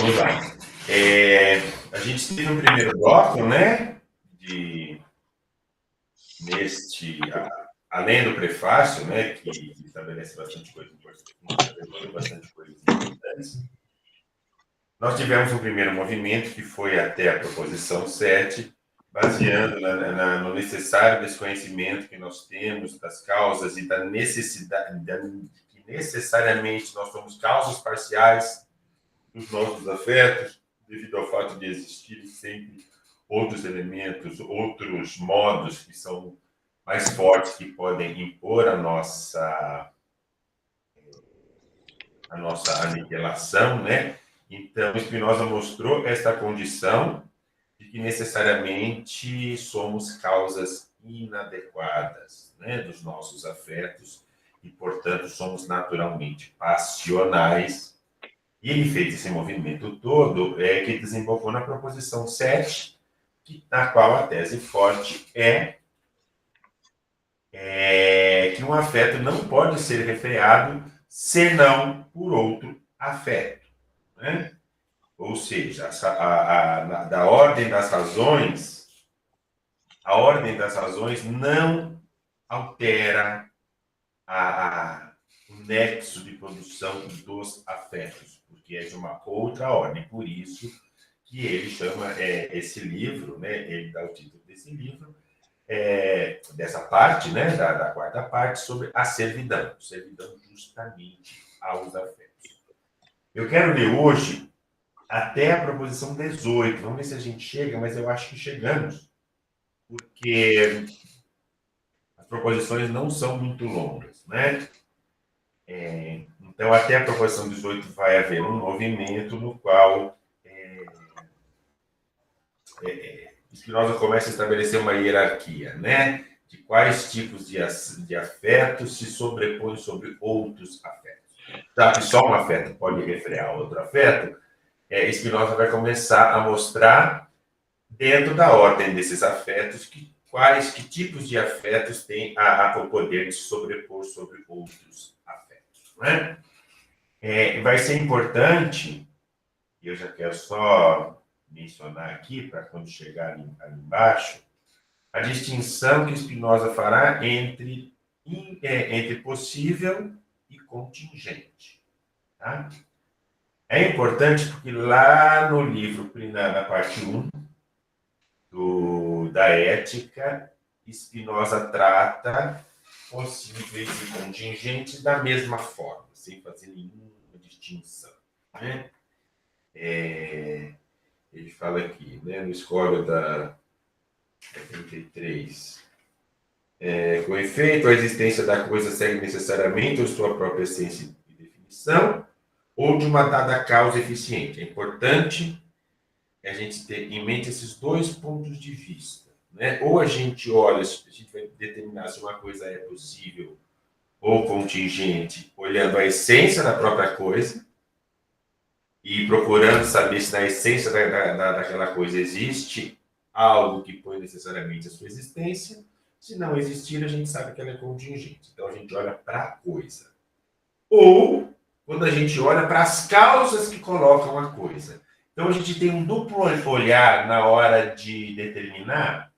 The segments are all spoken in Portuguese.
Vamos lá. A gente teve um primeiro bloco, né? Além do prefácio, né? Que estabelece bastante coisa importante. Nós tivemos um primeiro movimento que foi até a proposição 7, baseando no necessário desconhecimento que nós temos das causas e da necessidade, que necessariamente nós somos causas parciais dos nossos afetos, devido ao fato de existirem sempre outros elementos, outros modos que são mais fortes, que podem impor a nossa aniquilação, né? Então, Spinoza mostrou esta condição de que necessariamente somos causas inadequadas, né, dos nossos afetos e, portanto, somos naturalmente passionais. E ele fez esse movimento todo que desembocou na proposição 7, na qual a tese forte é que um afeto não pode ser refreado senão por outro afeto, né? Ou seja, da ordem das razões, a ordem das razões não altera o nexo de produção dos afetos, porque é de uma outra ordem. Por isso que ele chama esse livro, né? Ele dá o título desse livro, dessa parte, né? Da quarta parte, sobre a servidão justamente aos afetos. Eu quero ler hoje até a proposição 18. Vamos ver se a gente chega, mas eu acho que chegamos, porque as proposições não são muito longas, né? Então, até a proposição 18 vai haver um movimento no qual Spinoza começa a estabelecer uma hierarquia, né? De quais tipos de afetos se sobrepõem sobre outros afetos. Já que só um afeto pode refrear outro afeto, Spinoza vai começar a mostrar, dentro da ordem desses afetos, que tipos de afetos têm o poder de se sobrepor sobre outros afetos. Né? Vai ser importante, e eu já quero só mencionar aqui, para quando chegar ali embaixo, a distinção que Spinoza fará entre possível e contingente. Tá? É importante porque lá no livro, na parte 1 da Ética, Spinoza trata possíveis e contingentes da mesma forma, sem fazer nenhuma distinção. Né? Ele fala aqui, né, no escolho da 33. Com efeito, a existência da coisa segue necessariamente a sua própria essência e definição, ou de uma dada causa eficiente. É importante a gente ter em mente esses dois pontos de vista. Né? Ou a gente olha, a gente vai determinar se uma coisa é possível ou contingente, olhando a essência da própria coisa e procurando saber se na essência daquela coisa existe algo que põe necessariamente a sua existência. Se não existir, a gente sabe que ela é contingente. Então, a gente olha para a coisa. Ou quando a gente olha para as causas que colocam a coisa. Então, a gente tem um duplo olhar na hora de determinar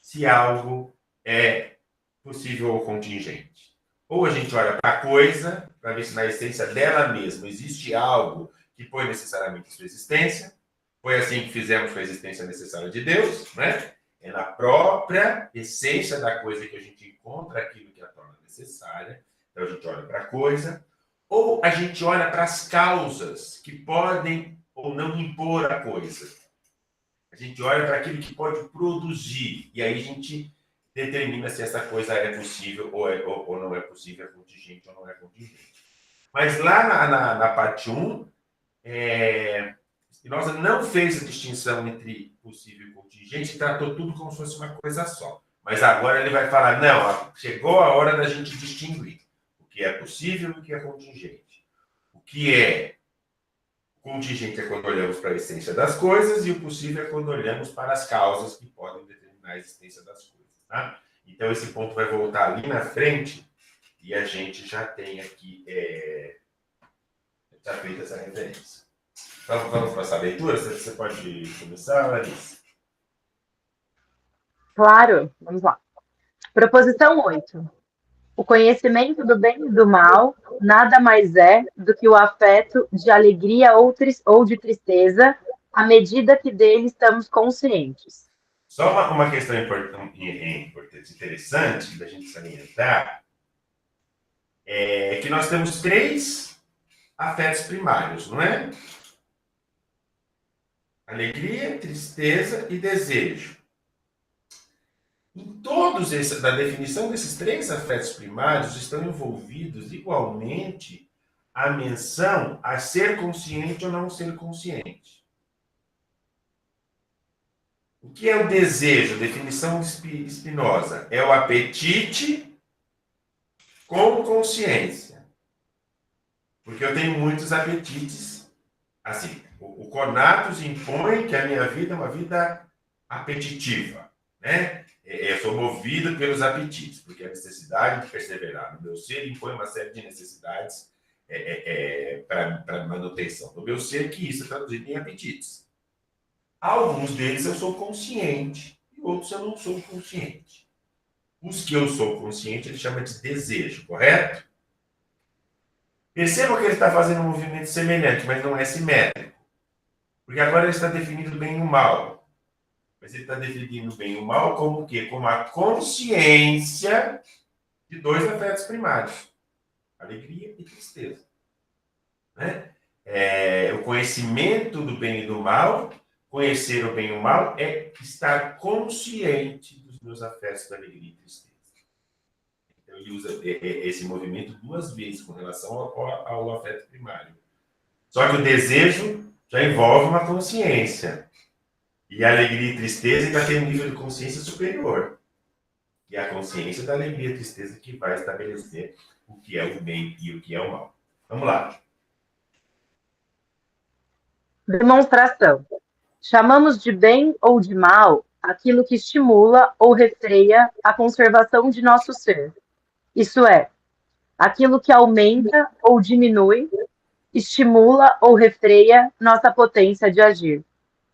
se algo é possível ou contingente. Ou a gente olha para a coisa, para ver se na essência dela mesma existe algo que põe necessariamente a sua existência. Foi assim que fizemos com a existência necessária de Deus, né? É na própria essência da coisa que a gente encontra aquilo que a torna necessária. Então, a gente olha para a coisa. Ou a gente olha para as causas que podem ou não impor a coisa. A gente olha para aquilo que pode produzir. E aí a gente determina se essa coisa é possível ou não é possível, é contingente ou não é contingente. Mas lá na parte 1, Spinoza não fez a distinção entre possível e contingente, tratou tudo como se fosse uma coisa só. Mas agora ele vai falar, não, chegou a hora da gente distinguir o que é possível e o que é contingente. O que é contingente é quando olhamos para a essência das coisas e o possível é quando olhamos para as causas que podem determinar a existência das coisas. Tá? Então, esse ponto vai voltar ali na frente e a gente já tem aqui já feita essa referência. Então, vamos passar a leitura? Você pode começar, Larissa? Claro, vamos lá. Proposição 8. O conhecimento do bem e do mal nada mais é do que o afeto de alegria ou de tristeza, à medida que dele estamos conscientes. Só uma questão importante, interessante da gente salientar é que nós temos três afetos primários, não é? Alegria, tristeza e desejo. Em todos esses, da definição desses três afetos primários estão envolvidos igualmente a menção a ser consciente ou não ser consciente. O que é o desejo? Definição de Spinoza. É o apetite com consciência. Porque eu tenho muitos apetites. Assim, o conatus impõe que a minha vida é uma vida apetitiva, né? Eu sou movido pelos apetites, porque a necessidade de perseverar no meu ser impõe uma série de necessidades para manutenção do meu ser, que isso é traduzido em apetites. Alguns deles eu sou consciente e outros eu não sou consciente. Os que eu sou consciente ele chama de desejo, correto? Perceba que ele está fazendo um movimento semelhante, mas não é simétrico. Porque agora ele está definindo o bem e o mal. Mas ele está definindo o bem e o mal como o quê? Como a consciência de dois afetos primários. Alegria e tristeza. Né? O conhecimento do bem e do mal, conhecer o bem e o mal, é estar consciente dos meus afetos de alegria e tristeza. Então ele usa esse movimento duas vezes com relação ao afeto primário. Só que o desejo já envolve uma consciência. E a alegria e tristeza ainda tem um nível de consciência superior. E a consciência da alegria e tristeza que vai estabelecer o que é o bem e o que é o mal. Vamos lá. Demonstração. Chamamos de bem ou de mal aquilo que estimula ou refreia a conservação de nosso ser. Isso é, aquilo que aumenta ou diminui, estimula ou refreia nossa potência de agir.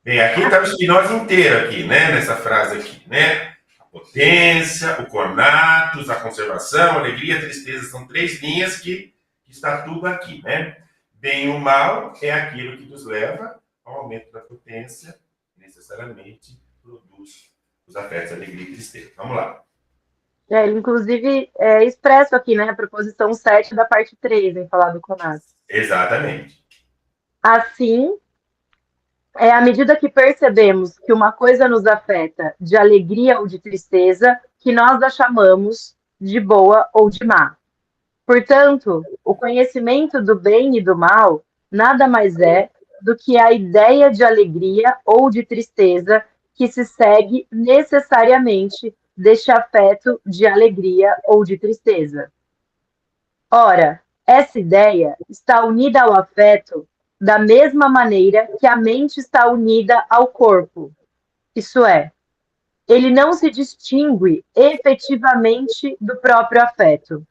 Bem, aqui está o Spinoza inteiro aqui, né? Nessa frase aqui, né? A potência, o conatus, a conservação, a alegria, a tristeza, são três linhas que está tudo aqui, né? Bem ou mal é aquilo que nos leva ao aumento da potência, necessariamente produz os afetos, alegria e tristeza. Vamos lá. Ele, inclusive, é expresso aqui, né? A proposição 7 da parte 3, em falar do CONAS. Exatamente. Assim, à medida que percebemos que uma coisa nos afeta de alegria ou de tristeza, que nós a chamamos de boa ou de má. Portanto, o conhecimento do bem e do mal nada mais é do que a ideia de alegria ou de tristeza que se segue necessariamente deste afeto de alegria ou de tristeza. Ora, essa ideia está unida ao afeto da mesma maneira que a mente está unida ao corpo. Isso é, ele não se distingue efetivamente do próprio afeto,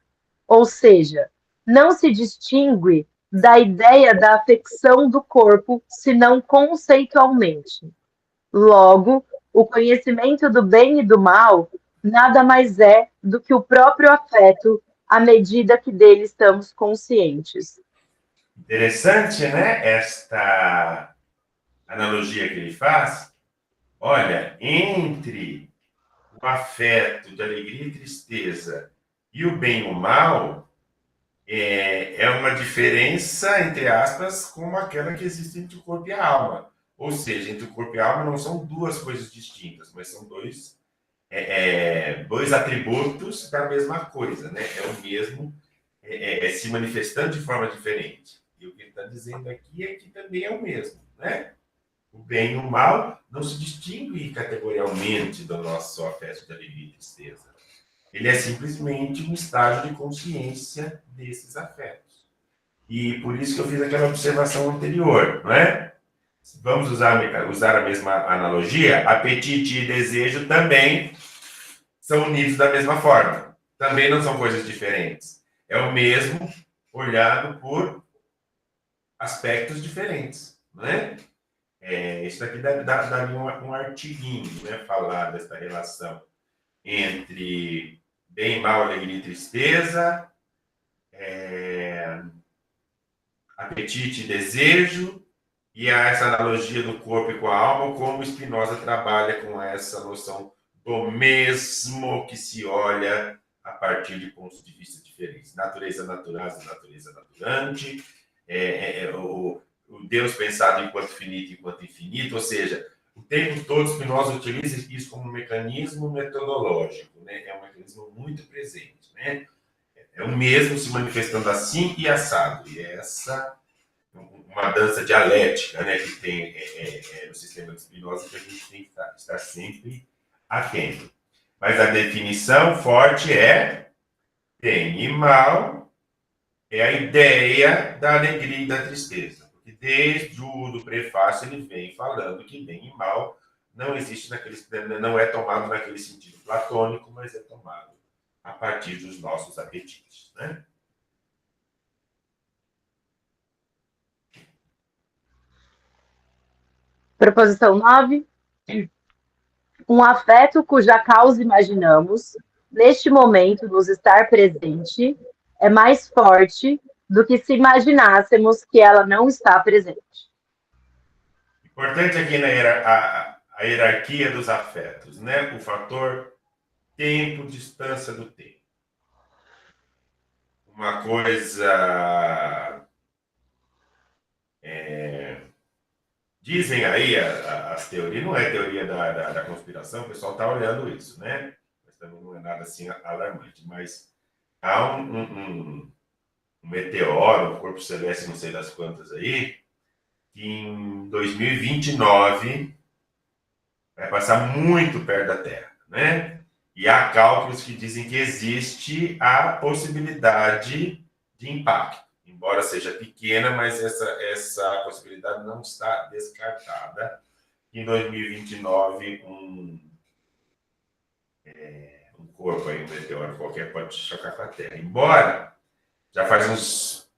ou seja, não se distingue da ideia da afecção do corpo, senão conceitualmente. Logo, o conhecimento do bem e do mal nada mais é do que o próprio afeto à medida que dele estamos conscientes. Interessante, né? Esta analogia que ele faz. Olha, entre o afeto de alegria e tristeza e o bem e o mal, é uma diferença, entre aspas, como aquela que existe entre o corpo e a alma. Ou seja, entre o corpo e a alma não são duas coisas distintas, mas são dois atributos da mesma coisa, né? É o mesmo, se manifestando de forma diferente. E o que ele está dizendo aqui é que também é o mesmo, né? O bem e o mal não se distinguem categorialmente do nosso afeto de alegria e tristeza. Ele é simplesmente um estágio de consciência desses afetos. E por isso que eu fiz aquela observação anterior, não é? Vamos usar a mesma analogia. Apetite e desejo também são unidos da mesma forma. Também não são coisas diferentes. É o mesmo olhado por aspectos diferentes, né? Isso daqui daria um artiguinho, né? Falar dessa relação entre bem, mal, alegria e tristeza, apetite e desejo, e essa analogia do corpo e com a alma, como Spinoza trabalha com essa noção do mesmo que se olha a partir de pontos de vista diferentes. Natureza naturaz e natureza naturante, o Deus pensado enquanto finito e enquanto infinito, ou seja, o tempo todo Spinoza utiliza isso como um mecanismo metodológico, né? É um mecanismo muito presente, né? É o mesmo se manifestando assim e assado. E essa uma dança dialética, né, que tem no sistema de Spinoza, que a gente tem que estar sempre atento. Mas a definição forte é bem e mal, é a ideia da alegria e da tristeza. Porque desde o do prefácio ele vem falando que bem e mal não existe não é tomado naquele sentido platônico, mas é tomado a partir dos nossos apetites, né? Proposição 9. Um afeto cuja causa imaginamos, neste momento nos estar presente, é mais forte do que se imaginássemos que ela não está presente. Importante aqui a hierarquia dos afetos, né? O fator tempo, distância do tempo. Uma coisa... dizem aí as teorias, não é teoria da conspiração, o pessoal está olhando isso, né? Mas também não é nada assim alarmante. Mas há um meteoro, um corpo celeste, não sei das quantas aí, que em 2029 vai passar muito perto da Terra, né? E há cálculos que dizem que existe a possibilidade de impacto, embora seja pequena, mas essa possibilidade não está descartada. Em 2029, um corpo aí, um meteoro qualquer, pode chocar com a Terra. Embora já faz uns...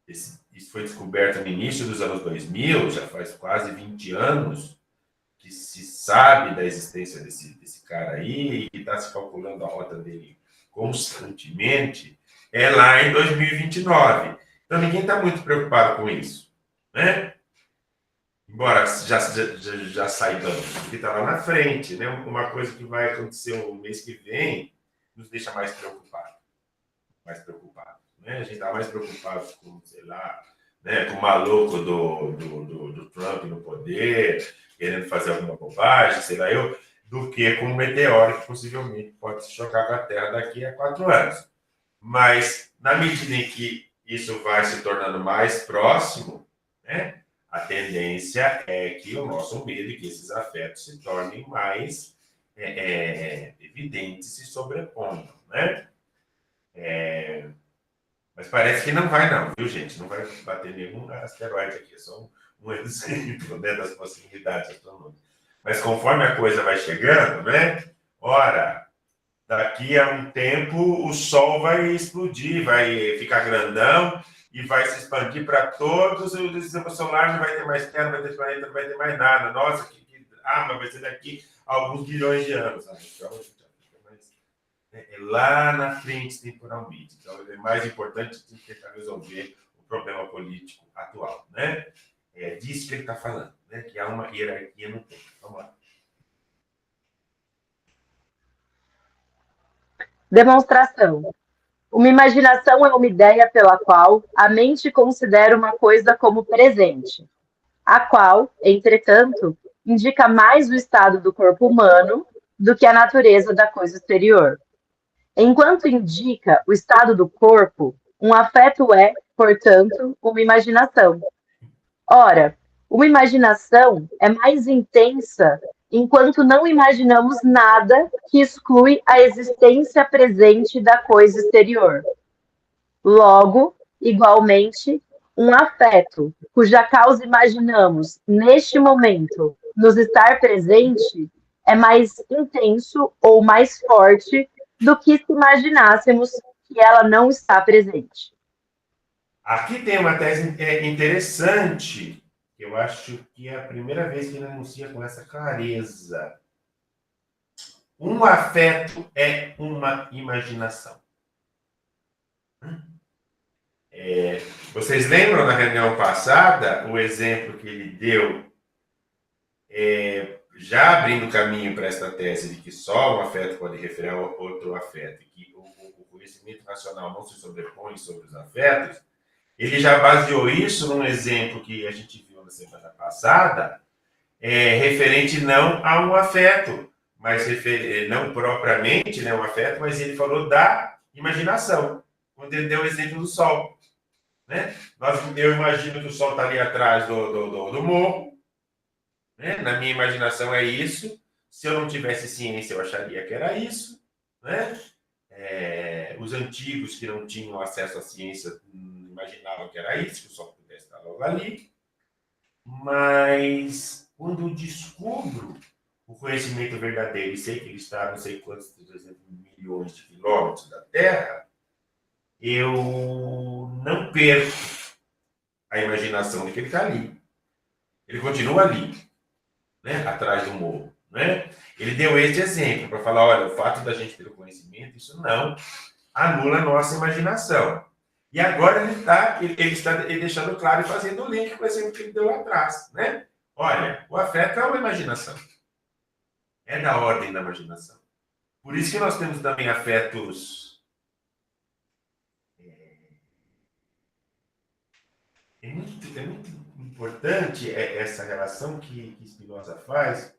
Isso foi descoberto no início dos anos 2000, já faz quase 20 anos, que se sabe da existência desse cara aí e que está se calculando a rota dele constantemente, é lá em 2029. Então ninguém está muito preocupado com isso, né? Embora já saibamos que está lá na frente, né? Uma coisa que vai acontecer no mês que vem nos deixa mais preocupados. Né? A gente está mais preocupado com, sei lá, né, com o maluco do Trump no poder, querendo fazer alguma bobagem, sei lá eu, do que com um meteoro que possivelmente pode se chocar com a Terra daqui a 4 anos. Mas, na medida em que isso vai se tornando mais próximo, né, a tendência é que o nosso medo e que esses afetos se tornem mais evidentes, se sobreponham, né? Mas parece que não vai não, viu, gente? Não vai bater nenhum asteroide aqui, é só um exemplo, né, das possibilidades astronômicas. Mas conforme a coisa vai chegando, né? Ora, daqui a um tempo o Sol vai explodir, vai ficar grandão e vai se expandir para todos os sistemas solares, não vai ter mais Terra, não vai ter planeta, não vai ter mais nada. Nossa, que drama, vai ser daqui a alguns bilhões de anos. Então, é lá na frente temporalmente. Então, é mais importante tentar resolver o problema político atual, né? É disso que ele está falando, né? Que há uma hierarquia no tempo. Vamos lá. Demonstração. Uma imaginação é uma ideia pela qual a mente considera uma coisa como presente, a qual, entretanto, indica mais o estado do corpo humano do que a natureza da coisa exterior. Enquanto indica o estado do corpo, um afeto é, portanto, uma imaginação. Ora, uma imaginação é mais intensa enquanto não imaginamos nada que exclui a existência presente da coisa exterior. Logo, igualmente, um afeto cuja causa imaginamos neste momento nos estar presente é mais intenso ou mais forte do que se imaginássemos que ela não está presente. Aqui tem uma tese interessante Eu acho que é a primeira vez que ele anuncia com essa clareza. Um afeto é uma imaginação. Vocês lembram na reunião passada o exemplo que ele deu, já abrindo caminho para esta tese de que só um afeto pode referir a outro afeto, e que o conhecimento racional não se sobrepõe sobre os afetos? Ele já baseou isso num exemplo que a gente viu na semana passada, referente não a um afeto, mas não propriamente, né, um afeto, mas ele falou da imaginação, quando ele deu o exemplo do sol. Né? Eu imagino que o sol está ali atrás do morro, né? Na minha imaginação é isso. Se eu não tivesse ciência, eu acharia que era isso. Né? Os antigos que não tinham acesso à ciência imaginavam que era isso, que o sol pudesse estar logo ali. Mas quando eu descubro o conhecimento verdadeiro e sei que ele está a não sei quantos 300 milhões de quilômetros da Terra, eu não perco a imaginação de que ele está ali. Ele continua ali, né, atrás do morro. Né? Ele deu este exemplo para falar, olha, o fato da gente ter o conhecimento, isso não anula a nossa imaginação. E agora ele está deixando claro e fazendo o link com o exemplo que ele deu lá atrás. Né? Olha, o afeto é uma imaginação. É da ordem da imaginação. Por isso que nós temos também afetos... É muito importante essa relação que Spinoza faz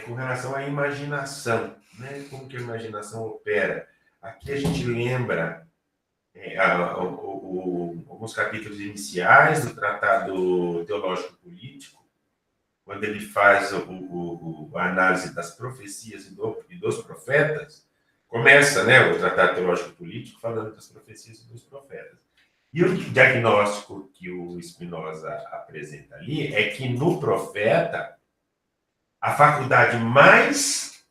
com relação à imaginação, né? Como que a imaginação opera. Aqui a gente lembra alguns capítulos iniciais do Tratado Teológico Político, quando ele faz a análise das profecias e dos profetas. Começa, né, o Tratado Teológico Político falando das profecias e dos profetas. E o diagnóstico que o Spinoza apresenta ali é que no profeta, a faculdade mais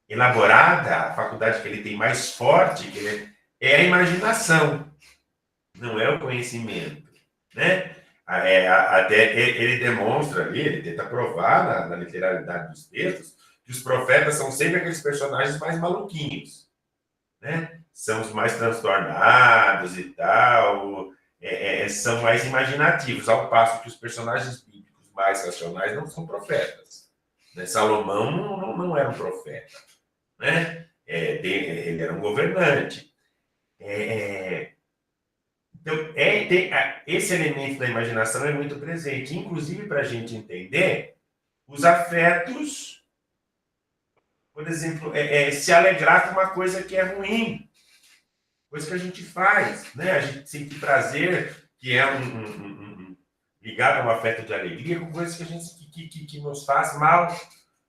elaborada, a faculdade que ele tem mais forte, é a imaginação, não é o conhecimento. Né? Até ele demonstra ali, ele tenta provar na literalidade dos textos, que os profetas são sempre aqueles personagens mais maluquinhos. Né? São os mais transtornados e tal, são mais imaginativos, ao passo que os personagens bíblicos mais racionais não são profetas. Né? Salomão não era um profeta, né? Ele era um governante. Então, esse elemento da imaginação é muito presente, inclusive para a gente entender os afetos, por exemplo, se alegrar com uma coisa que é ruim, coisa que a gente faz, né? A gente sente prazer, que é ligado a um afeto de alegria, com coisas que a gente que nos faz mal,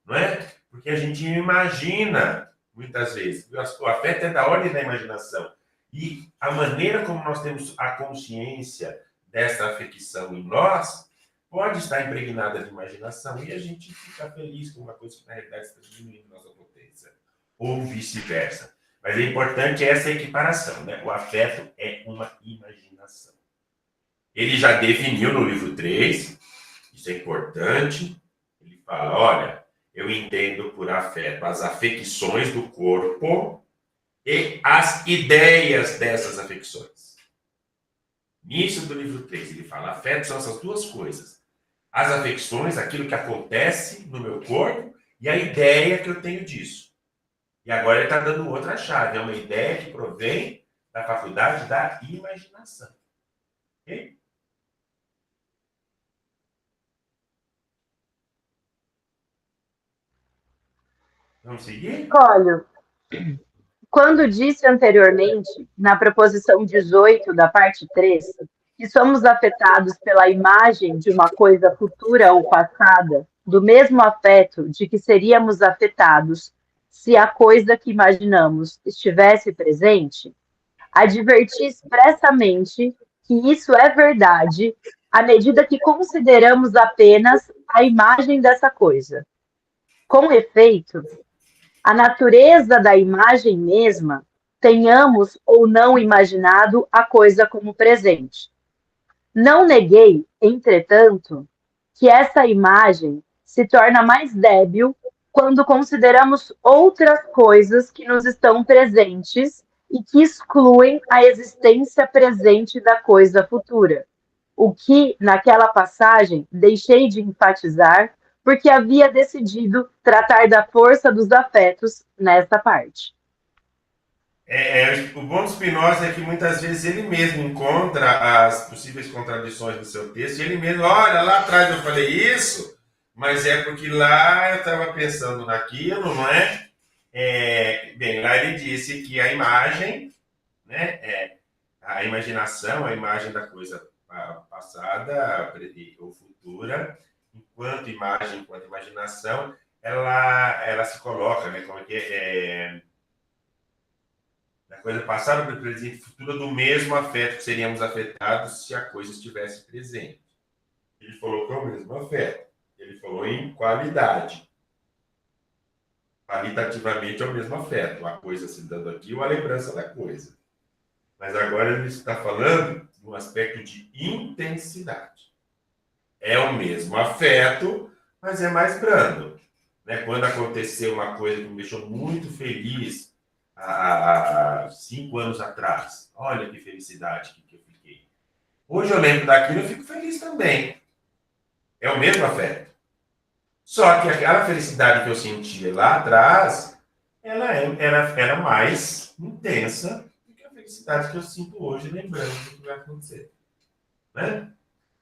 não é? Porque a gente imagina, muitas vezes. O afeto é da ordem da imaginação. E a maneira como nós temos a consciência dessa afecção em nós pode estar impregnada de imaginação e a gente fica feliz com uma coisa que, na realidade, está diminuindo nossa potência. Ou vice-versa. Mas é importante essa equiparação, né? O afeto é uma imaginação. Ele já definiu no livro 3, isso é importante, ele fala, olha, eu entendo por afeto as afecções do corpo e as ideias dessas afecções. Nisso do livro 3, ele fala, afeto são essas duas coisas. As afecções, aquilo que acontece no meu corpo e a ideia que eu tenho disso. E agora ele está dando outra chave. É uma ideia que provém da faculdade da imaginação. Ok? Vamos seguir? Olha, quando disse anteriormente, na proposição 18 da parte 3, que somos afetados pela imagem de uma coisa futura ou passada, do mesmo afeto de que seríamos afetados se a coisa que imaginamos estivesse presente, adverti expressamente que isso é verdade à medida que consideramos apenas a imagem dessa coisa. Com efeito, a natureza da imagem mesma, tenhamos ou não imaginado a coisa como presente. Não neguei, entretanto, que essa imagem se torna mais débil quando consideramos outras coisas que nos estão presentes e que excluem a existência presente da coisa futura, o que, naquela passagem, deixei de enfatizar porque havia decidido tratar da força dos afetos nesta parte. O bom do Spinoza é que muitas vezes ele mesmo encontra as possíveis contradições do seu texto, e ele mesmo, olha, lá atrás eu falei isso, mas é porque lá eu estava pensando naquilo, não é? Bem, lá ele disse que a imagem, né, a imaginação, a imagem da coisa passada ou futura, enquanto imagem, enquanto imaginação, ela se coloca, né, como é que da coisa passada, presente e futura do mesmo afeto que seríamos afetados se a coisa estivesse presente. Ele falou que é o mesmo afeto. Ele falou em qualidade. Qualitativamente é o mesmo afeto. A coisa se dando aqui ou a lembrança da coisa. Mas agora ele está falando de um aspecto de intensidade. É o mesmo afeto, mas é mais brando. Né? Quando aconteceu uma coisa que me deixou muito feliz há 5 anos atrás, olha que felicidade que eu fiquei. Hoje eu lembro daquilo e eu fico feliz também. É o mesmo afeto. Só que aquela felicidade que eu sentia lá atrás, ela era mais intensa do que a felicidade que eu sinto hoje, lembrando do que vai acontecer. Né?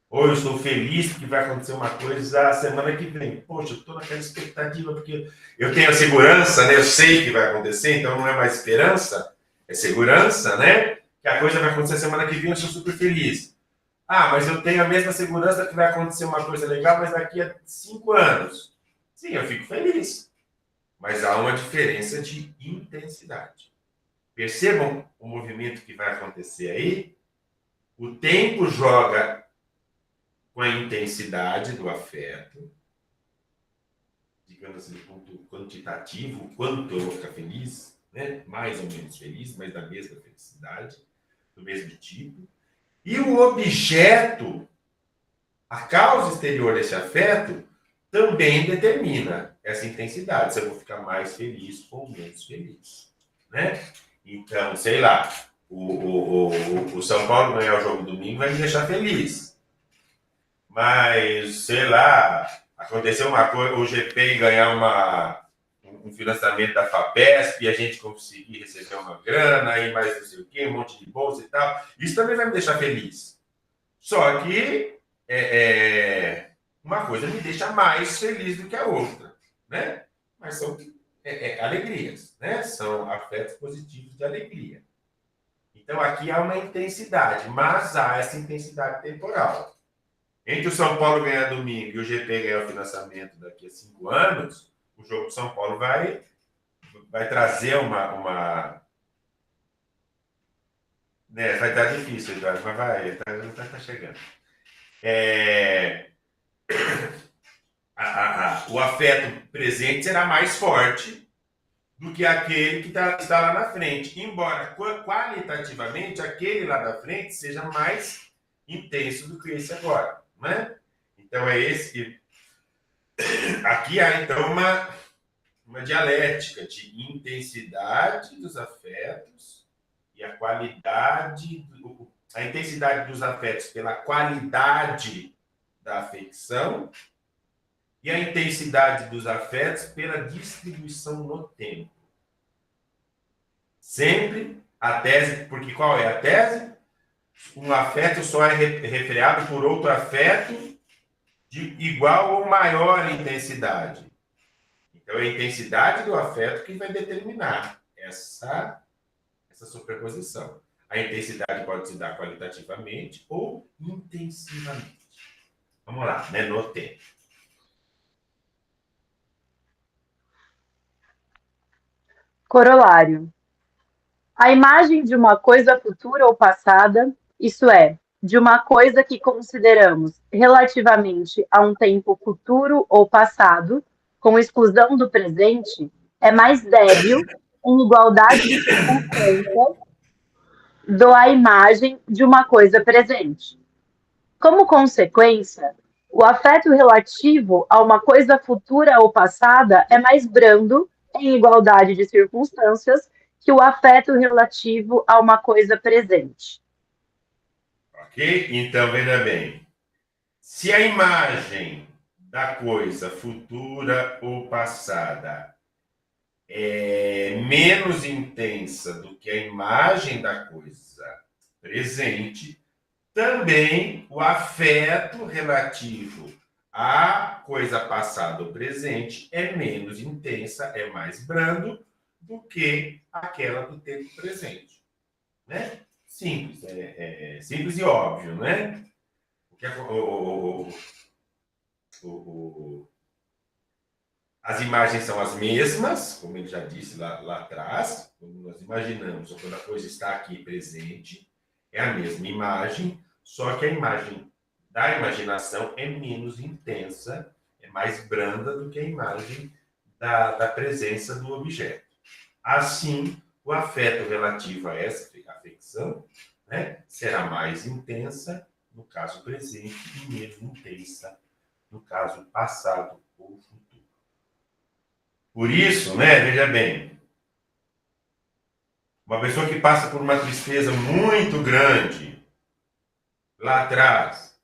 Ou eu estou feliz porque vai acontecer uma coisa a semana que vem. Poxa, eu estou naquela expectativa porque eu tenho a segurança, né? Eu sei que vai acontecer, então não é mais esperança, é segurança, né? Que a coisa vai acontecer a semana que vem, eu estou super feliz. Ah, mas eu tenho a mesma segurança que vai acontecer uma coisa legal, mas daqui a 5 anos. Sim, eu fico feliz. Mas há uma diferença de intensidade. Percebam o movimento que vai acontecer aí? O tempo joga com a intensidade do afeto, digamos assim, do ponto quantitativo, quanto eu vou ficar feliz, né? Mais ou menos feliz, mas da mesma felicidade, do mesmo tipo. E o objeto, a causa exterior desse afeto, também determina essa intensidade, se eu vou ficar mais feliz ou menos feliz. Né? Então, sei lá, o São Paulo ganhar o jogo domingo vai me deixar feliz. Mas, sei lá, aconteceu uma coisa, o GP ganhar um financiamento da FAPESP e a gente conseguir receber uma grana e mais não sei o quê, um monte de bolsa e tal. Isso também vai me deixar feliz. Só que uma coisa me deixa mais feliz do que a outra, né? Mas são alegrias, né? São afetos positivos de alegria. Então, aqui há uma intensidade, mas há essa intensidade temporal. Entre o São Paulo ganhar domingo e o GP ganhar o financiamento daqui a 5 anos, o jogo do São Paulo vai trazer uma né, vai estar difícil, Eduardo, mas vai, tá chegando. O afeto presente será mais forte do que aquele que está lá na frente. Embora, qualitativamente, aquele lá da frente seja mais intenso do que esse agora. Né? Então, é esse que... Aqui há, então, uma dialética de intensidade dos afetos e a qualidade... A intensidade dos afetos pela qualidade da afecção e a intensidade dos afetos pela distribuição no tempo. Sempre a tese... Porque qual é a tese? Um afeto só é refreado por outro afeto de igual ou maior intensidade. Então, é a intensidade do afeto que vai determinar essa superposição. A intensidade pode se dar qualitativamente ou intensivamente. Vamos lá, né? No tempo. Corolário. A imagem de uma coisa futura ou passada, isso é, de uma coisa que consideramos relativamente a um tempo futuro ou passado, com exclusão do presente, é mais débil, em igualdade de circunstâncias, do a imagem de uma coisa presente. Como consequência, o afeto relativo a uma coisa futura ou passada é mais brando, em igualdade de circunstâncias, que o afeto relativo a uma coisa presente. Ok? Então, veja bem. Se a imagem da coisa futura ou passada é menos intensa do que a imagem da coisa presente, também o afeto relativo à coisa passada ou presente é menos intensa, é mais brando do que aquela do tempo presente. Né? Simples, simples e óbvio, né? Porque as imagens são as mesmas, como ele já disse lá atrás, quando nós imaginamos, ou quando a coisa está aqui presente, é a mesma imagem, só que a imagem da imaginação é menos intensa, é mais branda do que a imagem da presença do objeto. Assim, o afeto relativo a essa afecção, né, será mais intensa no caso presente e menos intensa no caso passado ou futuro. Por isso, né, veja bem, uma pessoa que passa por uma tristeza muito grande lá atrás,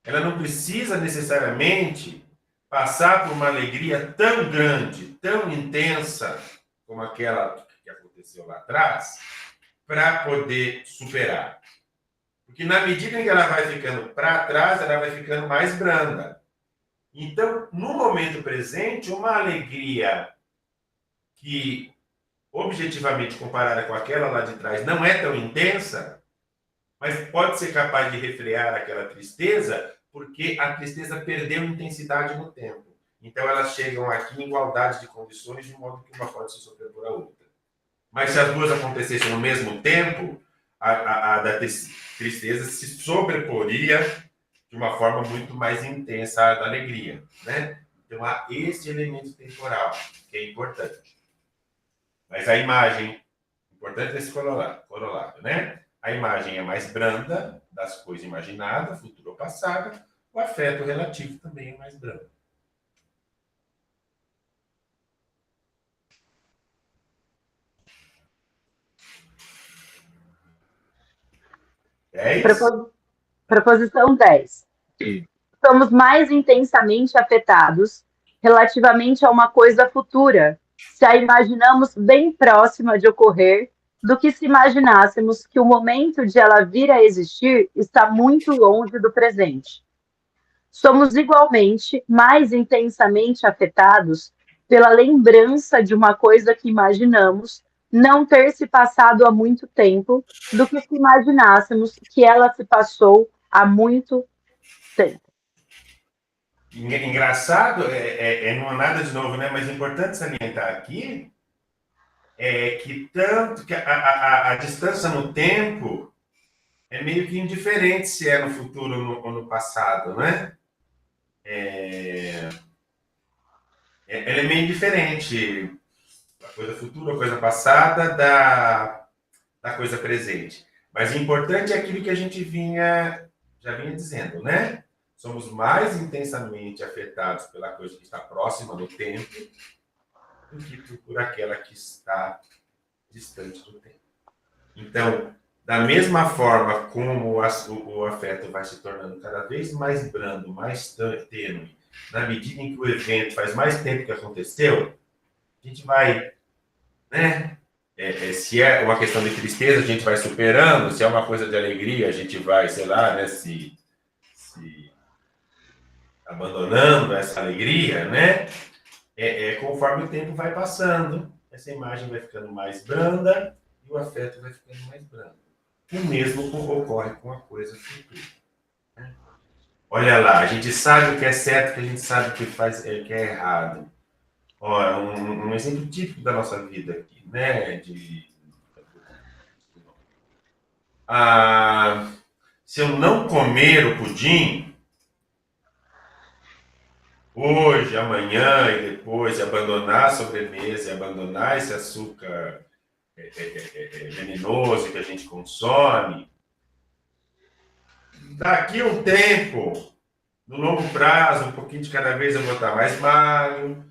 ela não precisa necessariamente passar por uma alegria tão grande, tão intensa como aquela que aconteceu lá atrás, para poder superar. Porque na medida em que ela vai ficando para trás, ela vai ficando mais branda. Então, no momento presente, uma alegria que objetivamente comparada com aquela lá de trás não é tão intensa, mas pode ser capaz de refrear aquela tristeza, porque a tristeza perdeu intensidade no tempo. Então elas chegam aqui em igualdade de condições, de modo que uma pode se sobrepor à outra. Mas se as duas acontecessem no mesmo tempo, a da tristeza se sobreporia de uma forma muito mais intensa à da alegria, né? Então há esse elemento temporal que é importante. Mas a imagem, importante esse corolário, né? A imagem é mais branda das coisas imaginadas, futuro ou passado, o afeto relativo também é mais brando. É isso? Proposição 10. Somos mais intensamente afetados relativamente a uma coisa futura, se a imaginamos bem próxima de ocorrer, do que se imaginássemos que o momento de ela vir a existir está muito longe do presente. Somos igualmente mais intensamente afetados pela lembrança de uma coisa que imaginamos não ter se passado há muito tempo, do que se imaginássemos que ela se passou há muito tempo. Engraçado, não é nada de novo, né? Mas é importante salientar aqui é que tanto que a distância no tempo é meio que indiferente se é no futuro ou no passado, né? Ela é meio indiferente. A coisa futura, a coisa passada da coisa presente. Mas o importante é aquilo que a gente já vinha dizendo, né? Somos mais intensamente afetados pela coisa que está próxima no tempo do que por aquela que está distante do tempo. Então, da mesma forma como o afeto vai se tornando cada vez mais brando, mais tênue, na medida em que o evento faz mais tempo que aconteceu, a gente vai, né? Se é uma questão de tristeza, a gente vai superando. Se é uma coisa de alegria, a gente vai, sei lá, né? Se abandonando essa alegria, né? Conforme o tempo vai passando, essa imagem vai ficando mais branda e o afeto vai ficando mais brando. O mesmo ocorre com a coisa futura. Né? Olha lá, a gente sabe o que é certo, que a gente sabe o que é errado. Ó, um exemplo típico da nossa vida aqui, né? Se eu não comer o pudim, hoje, amanhã e depois, e abandonar a sobremesa, e abandonar esse açúcar venenoso que a gente consome, daqui a um tempo, no longo prazo, um pouquinho de cada vez eu vou estar mais magro,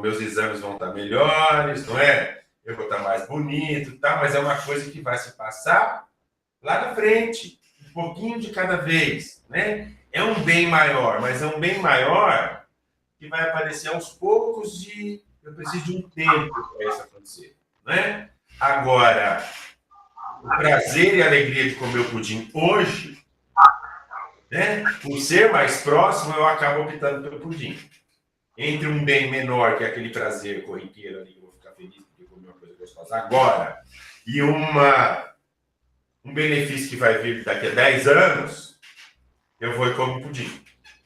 meus exames vão estar melhores, não é? Eu vou estar mais bonito, tá? Mas é uma coisa que vai se passar lá na frente, um pouquinho de cada vez, né? É um bem maior, mas é um bem maior que vai aparecer aos poucos e eu preciso de um tempo para isso acontecer, né? Agora, o prazer e a alegria de comer o pudim hoje, né? Por ser mais próximo, eu acabo optando pelo pudim. Entre um bem menor, que é aquele prazer corriqueiro ali, que eu vou ficar feliz porque comer uma coisa gostosa agora, e um benefício que vai vir daqui a 10 anos, eu vou e como pudim,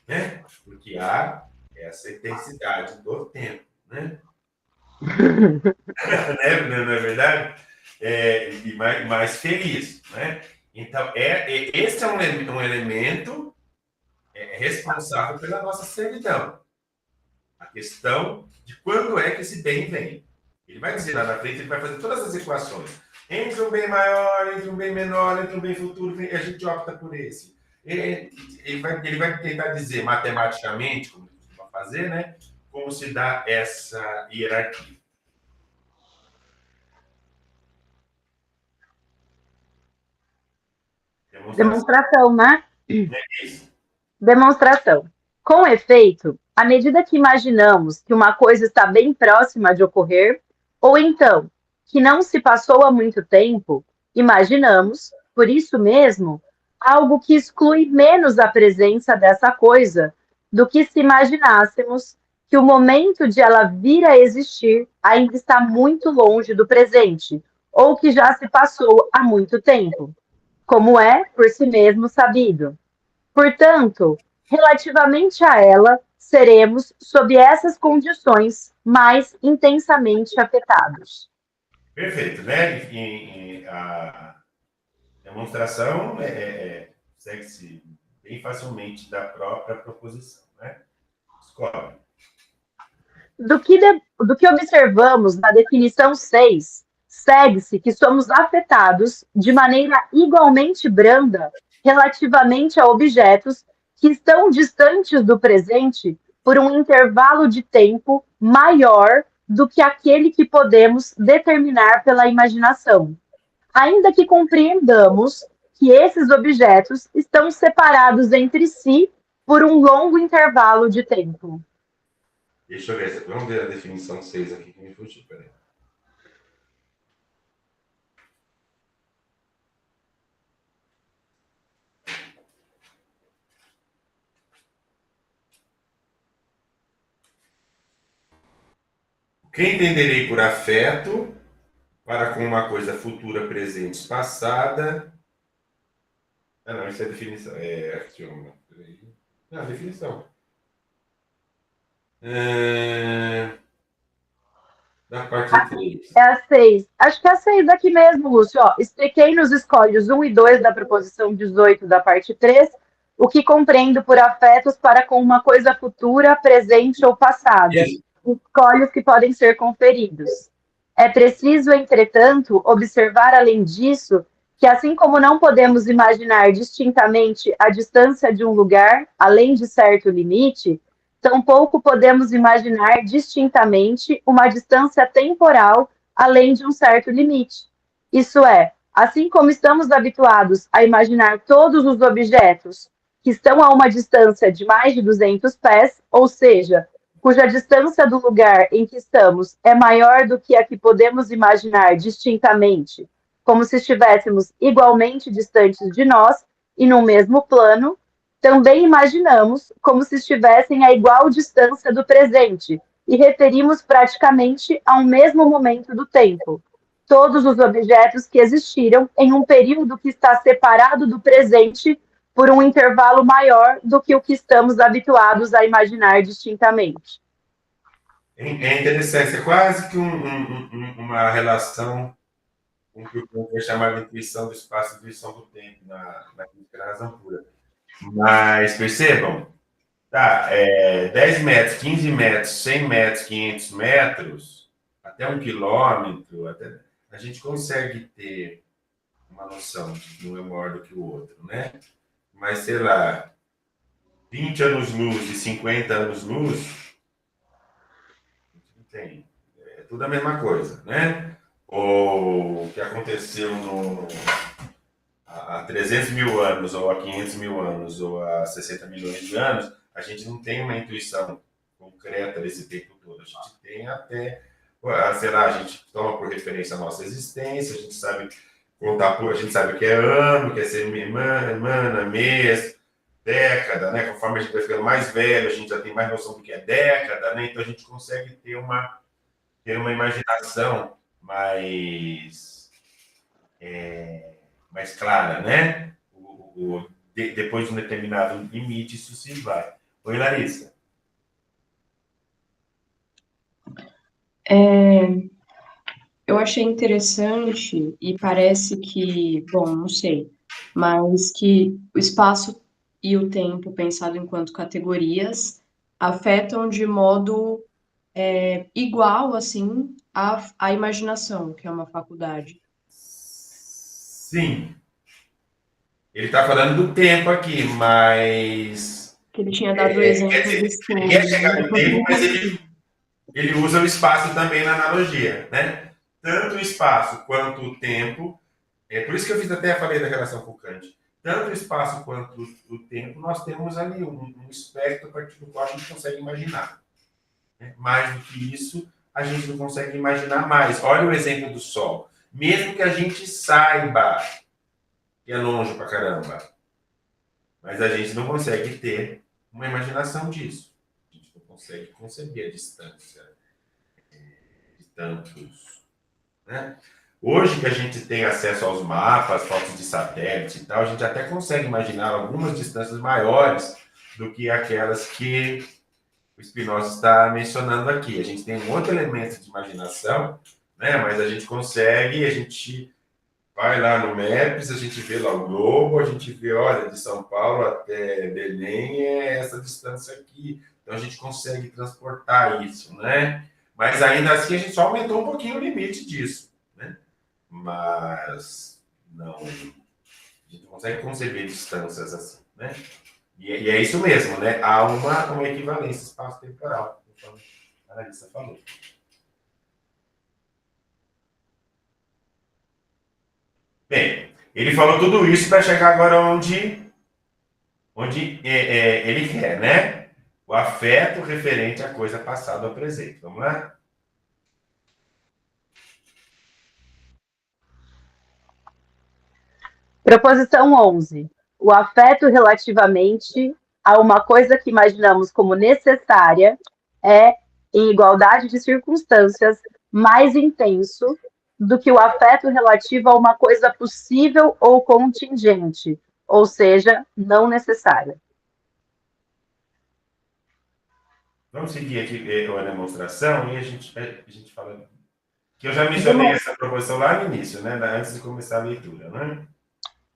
né? Porque há essa intensidade do tempo, né? Não é verdade? E mais feliz, né? Então, esse é um elemento responsável pela nossa servidão. A questão de quando é que esse bem vem. Ele vai dizer lá na frente, ele vai fazer todas as equações. Entre um bem maior, entre um bem menor, entre um bem futuro, a gente opta por esse. Ele vai tentar dizer matematicamente, como ele costuma fazer, né? Como se dá essa hierarquia. Demonstração, né? É isso. Demonstração. Com efeito, à medida que imaginamos que uma coisa está bem próxima de ocorrer, ou então que não se passou há muito tempo, imaginamos, por isso mesmo, algo que exclui menos a presença dessa coisa do que se imaginássemos que o momento de ela vir a existir ainda está muito longe do presente, ou que já se passou há muito tempo, como é, por si mesmo, sabido. Portanto, relativamente a ela, seremos, sob essas condições, mais intensamente afetados. Perfeito, né? A demonstração segue-se bem facilmente da própria proposição, né? Escolhe. Do que observamos na definição 6, segue-se que somos afetados de maneira igualmente branda relativamente a objetos que estão distantes do presente por um intervalo de tempo maior do que aquele que podemos determinar pela imaginação, ainda que compreendamos que esses objetos estão separados entre si por um longo intervalo de tempo. Deixa eu ver. Vamos ver a definição 6 aqui que me fugiu. Peraí. O que entenderei por afeto para com uma coisa futura, presente, passada. Ah, não, isso é definição. É axioma. Não, definição. Da parte 3. É a 6. Acho que é a 6 daqui mesmo, Lúcio. Ó, expliquei nos escolhos 1 e 2 da proposição 18 da parte 3 o que compreendo por afetos para com uma coisa futura, presente ou passada. Escolhos que podem ser conferidos. É preciso, entretanto, observar, além disso, que assim como não podemos imaginar distintamente a distância de um lugar, além de certo limite, tampouco podemos imaginar distintamente uma distância temporal além de um certo limite. Isso é, assim como estamos habituados a imaginar todos os objetos que estão a uma distância de mais de 200 pés, ou seja, cuja distância do lugar em que estamos é maior do que a que podemos imaginar distintamente, como se estivéssemos igualmente distantes de nós e no mesmo plano, também imaginamos como se estivessem a igual distância do presente e referimos praticamente a um mesmo momento do tempo. Todos os objetos que existiram em um período que está separado do presente por um intervalo maior do que o que estamos habituados a imaginar distintamente. É interessante, é quase que uma relação com o que o Kant vai chamar de intuição do espaço e intuição do tempo na crítica da razão pura. Mas percebam, tá, 10 metros, 15 metros, 100 metros, 500 metros, até 1 quilômetro, a gente consegue ter uma noção de que um é maior do que o outro, né? mas sei lá, 20 anos-luz e 50 anos-luz, não tem. É tudo a mesma coisa, né? Ou o que aconteceu há 300 mil anos, ou há 500 mil anos, ou há 60 milhões de anos, a gente não tem uma intuição concreta desse tempo todo. A gente tem até, sei lá, a gente toma por referência a nossa existência, a gente sabe contar, a gente sabe o que é ano, o que é semana, mês, década, né? Conforme a gente vai ficando mais velho, a gente já tem mais noção do que é década, né? Então a gente consegue ter uma imaginação mais clara, né? Depois de um determinado limite, isso se vai. Oi, Larissa. Eu achei interessante e parece que, bom, não sei, mas que o espaço e o tempo, pensado enquanto categorias, afetam de modo igual, assim, a imaginação, que é uma faculdade. Sim. Ele está falando do tempo aqui, mas Que ele tinha dado o exemplo do ele quer estudo, chegar né? no tempo, mas ele usa o espaço também na analogia, né? Tanto o espaço quanto o tempo. É por isso que eu falei da relação com Kant. Tanto o espaço quanto o tempo, nós temos ali um espectro a partir do qual a gente consegue imaginar. Né? Mais do que isso, a gente não consegue imaginar mais. Olha o exemplo do Sol. Mesmo que a gente saiba que é longe pra caramba, mas a gente não consegue ter uma imaginação disso. A gente não consegue conceber a distância de tantos. Né? Hoje que a gente tem acesso aos mapas, fotos de satélite e tal, a gente até consegue imaginar algumas distâncias maiores do que aquelas que o Spinoza está mencionando aqui. A gente tem um outro elemento de imaginação, né? Mas a gente consegue, a gente vai lá no Maps, a gente vê lá o globo, a gente vê, olha, de São Paulo até Belém é essa distância aqui. Então a gente consegue transportar isso, né? Mas ainda assim a gente só aumentou um pouquinho o limite disso, né? Mas não, a gente não consegue conceber distâncias assim, né? E é isso mesmo, né? Há uma equivalência espaço-temporal, conforme a Larissa falou. Bem, ele falou tudo isso para chegar agora onde ele quer, né? O afeto referente à coisa passada ao presente. Vamos lá? Proposição 11. O afeto relativamente a uma coisa que imaginamos como necessária é, em igualdade de circunstâncias, mais intenso do que o afeto relativo a uma coisa possível ou contingente, ou seja, não necessária. Vamos seguir aqui a demonstração e a gente fala. Que eu já mencionei essa proposição lá no início, né? Antes de começar a leitura, né?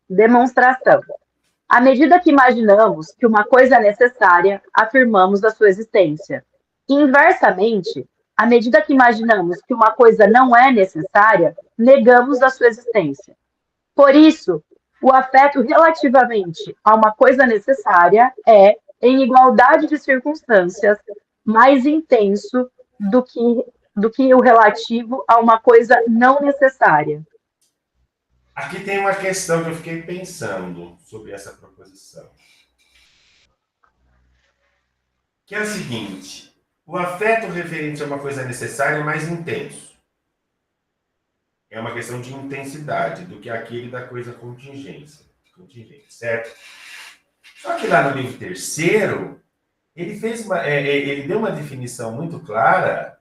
Demonstração. À medida que imaginamos que uma coisa é necessária, afirmamos a sua existência. Inversamente, à medida que imaginamos que uma coisa não é necessária, negamos a sua existência. Por isso, o afeto relativamente a uma coisa necessária é, em igualdade de circunstâncias, mais intenso do que o relativo a uma coisa não necessária. Aqui tem uma questão que eu fiquei pensando sobre essa proposição. Que é a seguinte: o afeto referente a uma coisa necessária é mais intenso. É uma questão de intensidade do que aquele da coisa contingente, certo? Só que lá no livro terceiro, ele deu uma definição muito clara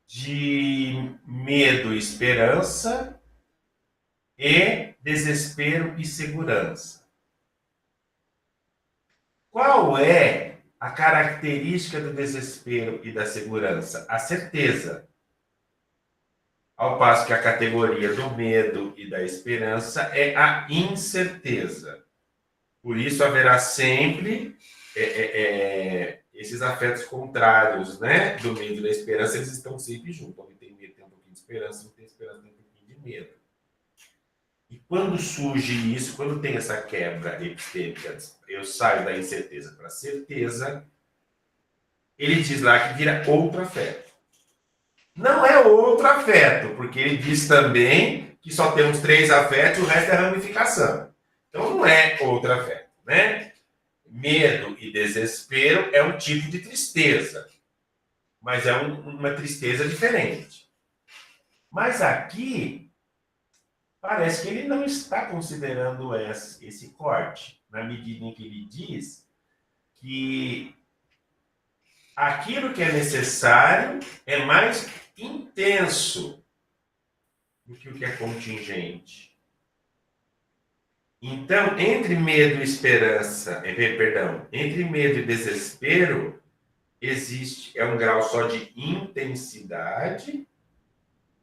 de medo e esperança e desespero e segurança. Qual é a característica do desespero e da segurança? A certeza. Ao passo que a categoria do medo e da esperança é a incerteza. Por isso haverá sempre esses afetos contrários, né? Do medo e da esperança, eles estão sempre juntos. Onde tem medo tem um pouquinho de esperança, não tem esperança tem um pouquinho de medo. E quando surge isso, quando tem essa quebra epistêmica, eu saio da incerteza para a certeza, ele diz lá que vira outro afeto. Não é outro afeto, porque ele diz também que só temos 3 afetos, o resto é ramificação. Então não é outro afeto, né? Medo e desespero é um tipo de tristeza, mas é uma tristeza diferente. Mas aqui parece que ele não está considerando esse corte, na medida em que ele diz que aquilo que é necessário é mais intenso do que o que é contingente. Então, entre medo e esperança, entre medo e desespero, é um grau só de intensidade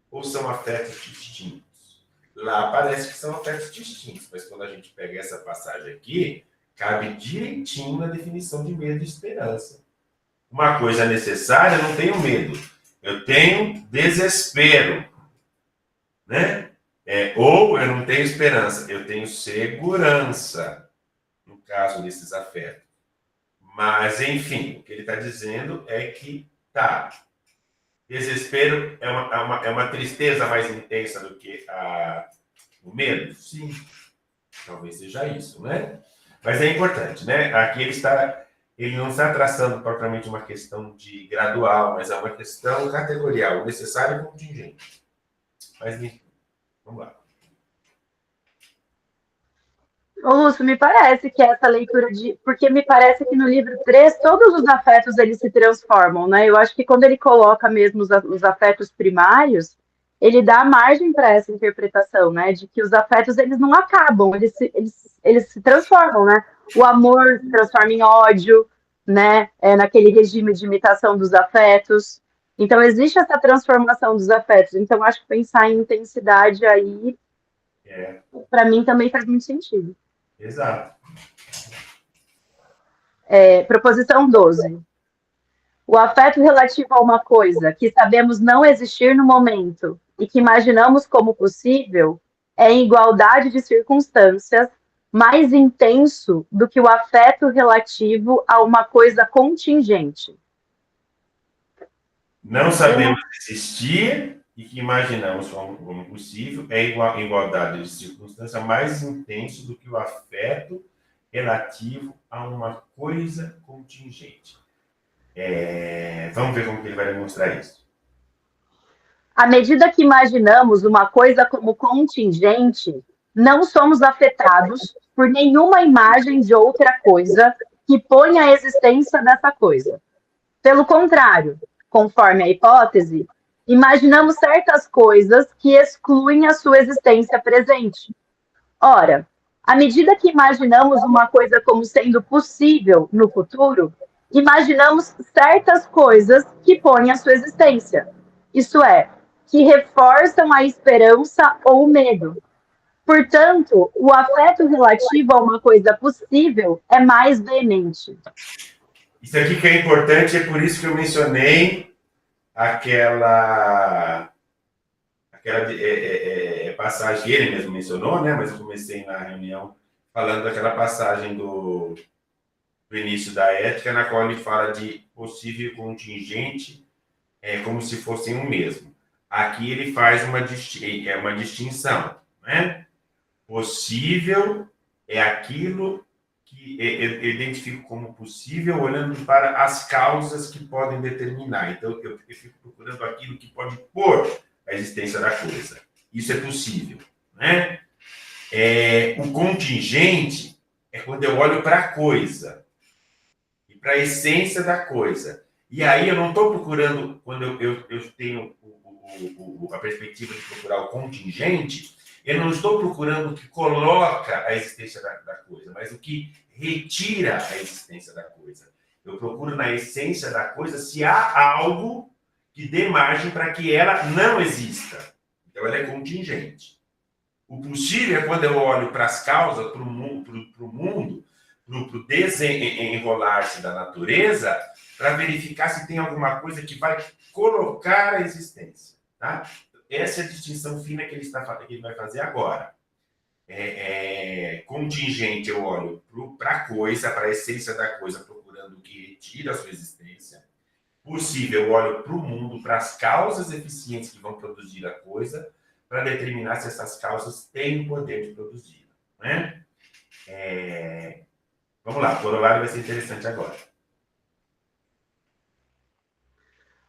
ou são afetos distintos? Lá parece que são afetos distintos, mas quando a gente pega essa passagem aqui, cabe direitinho na definição de medo e esperança. Uma coisa necessária, eu não tenho medo, eu tenho desespero, né? Ou eu não tenho esperança, eu tenho segurança, no caso desses afetos. Mas, enfim, o que ele está dizendo é que, desespero é uma tristeza mais intensa do que o medo? Sim, talvez seja isso, né? Mas é importante, né? Aqui ele não está traçando propriamente uma questão de gradual, mas é uma questão categorial, necessário e contingente. Mas, enfim, vamos lá. Ô, Lúcio, me parece que essa leitura de... Porque me parece que no livro 3, todos os afetos, eles se transformam, né? Eu acho que quando ele coloca mesmo os afetos primários, ele dá margem para essa interpretação, né? De que os afetos, eles não acabam, eles se transformam, né? O amor se transforma em ódio, né? Naquele regime de imitação dos afetos. Então, existe essa transformação dos afetos. Então, acho que pensar em intensidade aí, para mim, também faz muito sentido. Exato. Proposição 12. O afeto relativo a uma coisa que sabemos não existir no momento e que imaginamos como possível é em igualdade de circunstâncias mais intenso do que o afeto relativo a uma coisa contingente. Não sabemos existir e que imaginamos como possível é em igualdade de circunstância mais intenso do que o afeto relativo a uma coisa contingente. Vamos ver como que ele vai demonstrar isso. À medida que imaginamos uma coisa como contingente, não somos afetados por nenhuma imagem de outra coisa que ponha a existência dessa coisa. Pelo contrário, conforme a hipótese, imaginamos certas coisas que excluem a sua existência presente. Ora, à medida que imaginamos uma coisa como sendo possível no futuro, imaginamos certas coisas que põem a sua existência. Isto é, que reforçam a esperança ou o medo. Portanto, o afeto relativo a uma coisa possível é mais veemente. Isso aqui que é importante, é por isso que eu mencionei aquela passagem que ele mesmo mencionou, né? Mas eu comecei na reunião falando daquela passagem do início da ética, na qual ele fala de possível e contingente como se fossem o mesmo. Aqui ele faz uma distinção, né? Possível é aquilo que eu identifico como possível olhando para as causas que podem determinar. Então, eu fico procurando aquilo que pode pôr a existência da coisa. Isso é possível, né? O contingente é quando eu olho para a coisa e para a essência da coisa. E aí eu não estou procurando, quando eu tenho a perspectiva de procurar o contingente, eu não estou procurando o que coloca a existência da coisa, mas o que retira a existência da coisa. Eu procuro na essência da coisa se há algo que dê margem para que ela não exista. Então, ela é contingente. O possível é quando eu olho para as causas, para o mundo, para o desenrolar-se da natureza, para verificar se tem alguma coisa que vai colocar a existência. Tá? Essa é a distinção fina que ele vai fazer agora. Contingente, eu olho para a coisa, para a essência da coisa, procurando o que retira a sua existência. Possível, eu olho para o mundo, para as causas eficientes que vão produzir a coisa, para determinar se essas causas têm o poder de produzir. Né? Vamos lá, o corolário vai ser interessante agora.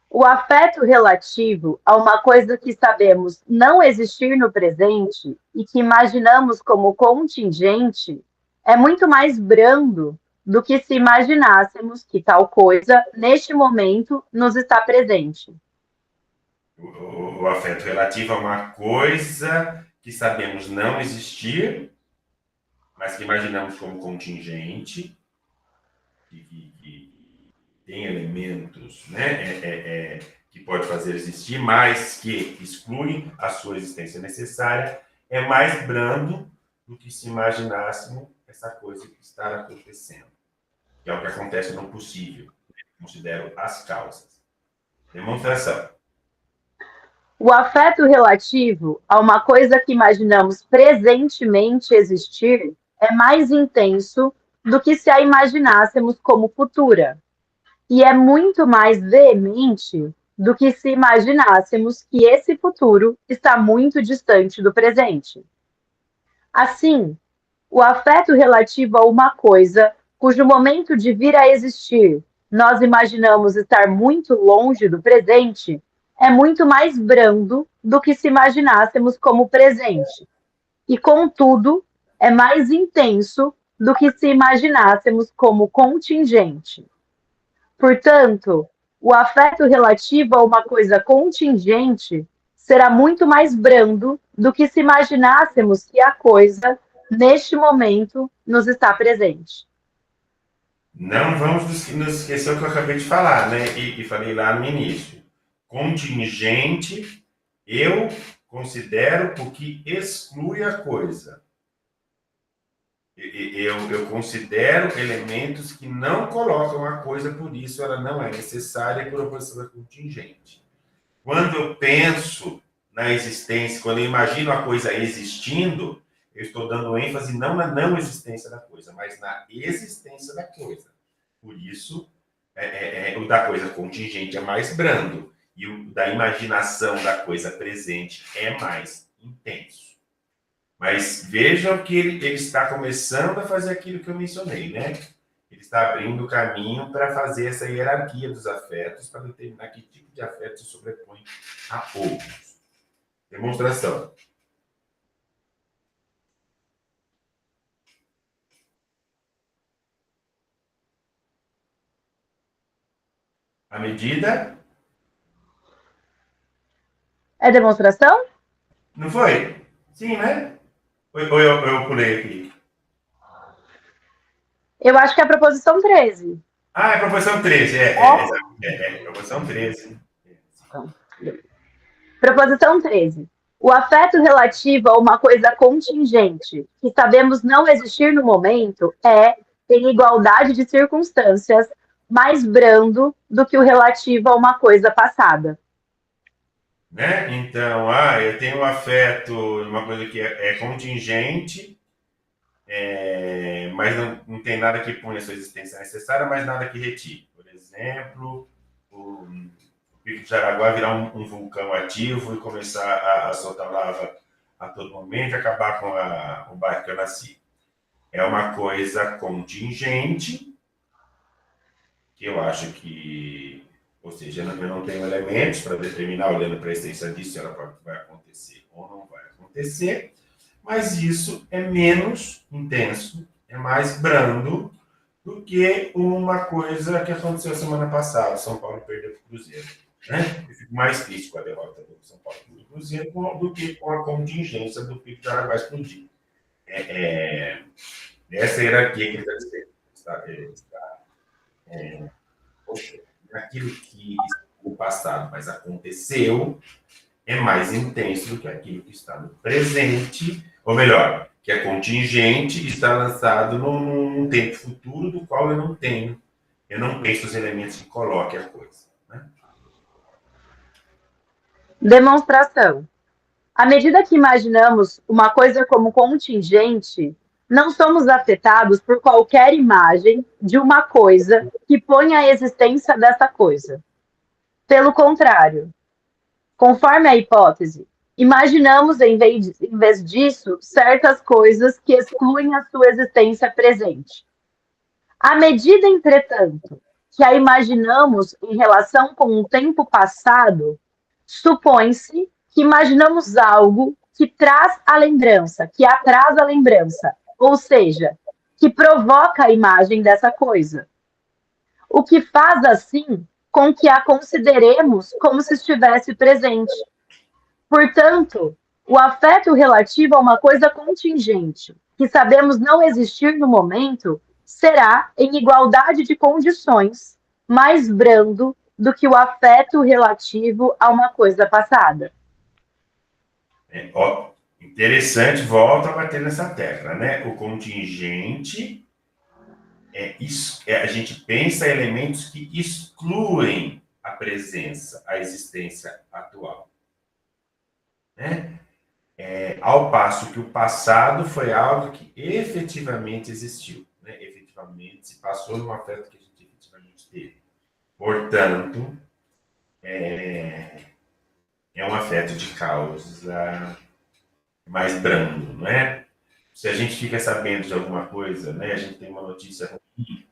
O afeto relativo a uma coisa que sabemos não existir no presente e que imaginamos como contingente é muito mais brando do que se imaginássemos que tal coisa, neste momento, nos está presente. O afeto relativo a uma coisa que sabemos não existir, mas que imaginamos como contingente, que tem elementos, né, que pode fazer existir, mas que excluem a sua existência necessária, é mais brando do que se imaginássemos essa coisa que está acontecendo, que é o que acontece no possível. Considero as causas. Demonstração. O afeto relativo a uma coisa que imaginamos presentemente existir é mais intenso do que se a imaginássemos como futura, e é muito mais veemente do que se imaginássemos que esse futuro está muito distante do presente. Assim, o afeto relativo a uma coisa cujo momento de vir a existir nós imaginamos estar muito longe do presente é muito mais brando do que se imaginássemos como presente, e, contudo, é mais intenso do que se imaginássemos como contingente. Portanto, o afeto relativo a uma coisa contingente será muito mais brando do que se imaginássemos que a coisa, neste momento, nos está presente. Não vamos nos esquecer o que eu acabei de falar, né? E falei lá no início. Contingente, eu considero o que exclui a coisa. Eu considero elementos que não colocam a coisa, por isso ela não é necessária por oposição da contingente. Quando eu penso na existência, quando eu imagino a coisa existindo, eu estou dando ênfase não na não existência da coisa, mas na existência da coisa. Por isso, o da coisa contingente é mais brando e o da imaginação da coisa presente é mais intenso. Mas vejam que ele está começando a fazer aquilo que eu mencionei, né? Ele está abrindo o caminho para fazer essa hierarquia dos afetos, para determinar que tipo de afeto se sobrepõe a outros. Demonstração. A medida... É demonstração? Não foi? Sim, né? Ou eu pulei aqui? Eu acho que é a proposição 13. Ah, é a proposição 13. Proposição 13. Proposição 13. O afeto relativo a uma coisa contingente, que sabemos não existir no momento, é, em igualdade de circunstâncias, mais brando do que o relativo a uma coisa passada. Né? Então, eu tenho um afeto, uma coisa que é contingente, mas não tem nada que ponha a sua existência necessária, mas nada que retire. Por exemplo, o Pico de Jaraguá virar um vulcão ativo e começar a soltar lava a todo momento e acabar com o bairro que eu nasci. É uma coisa contingente, que eu acho que, ou seja, eu não tenho elementos para determinar, olhando para a essência disso, se ela vai acontecer ou não vai acontecer, mas isso é menos intenso, é mais brando do que uma coisa que aconteceu semana passada. São Paulo perdeu para o Cruzeiro. Né? Eu fico mais triste com a derrota do São Paulo do Cruzeiro do que com a contingência do Pico de Jaraguá explodir. Essa hierarquia que ele está aquilo que no passado, mas aconteceu, é mais intenso do que aquilo que está no presente, ou melhor, que é contingente e está lançado num tempo futuro do qual eu não tenho. Eu não penso os elementos que coloquem a coisa. Né? Demonstração. À medida que imaginamos uma coisa como contingente, não somos afetados por qualquer imagem de uma coisa que ponha a existência dessa coisa. Pelo contrário, conforme a hipótese, imaginamos, em vez disso, certas coisas que excluem a sua existência presente. À medida, entretanto, que a imaginamos em relação com um tempo passado, supõe-se que imaginamos algo que traz a lembrança, que atrasa a lembrança, ou seja, que provoca a imagem dessa coisa. O que faz, assim, com que a consideremos como se estivesse presente. Portanto, o afeto relativo a uma coisa contingente, que sabemos não existir no momento, será, em igualdade de condições, mais brando do que o afeto relativo a uma coisa passada. Interessante, volta a bater nessa tecla, né? O contingente a gente pensa em elementos que excluem a presença, a existência atual. Né? Ao passo que o passado foi algo que efetivamente existiu, né? Efetivamente se passou num afeto que a gente efetivamente teve. Portanto, é um afeto de causa mais brando, não é? Se a gente fica sabendo de alguma coisa, né? A gente tem uma notícia ruim,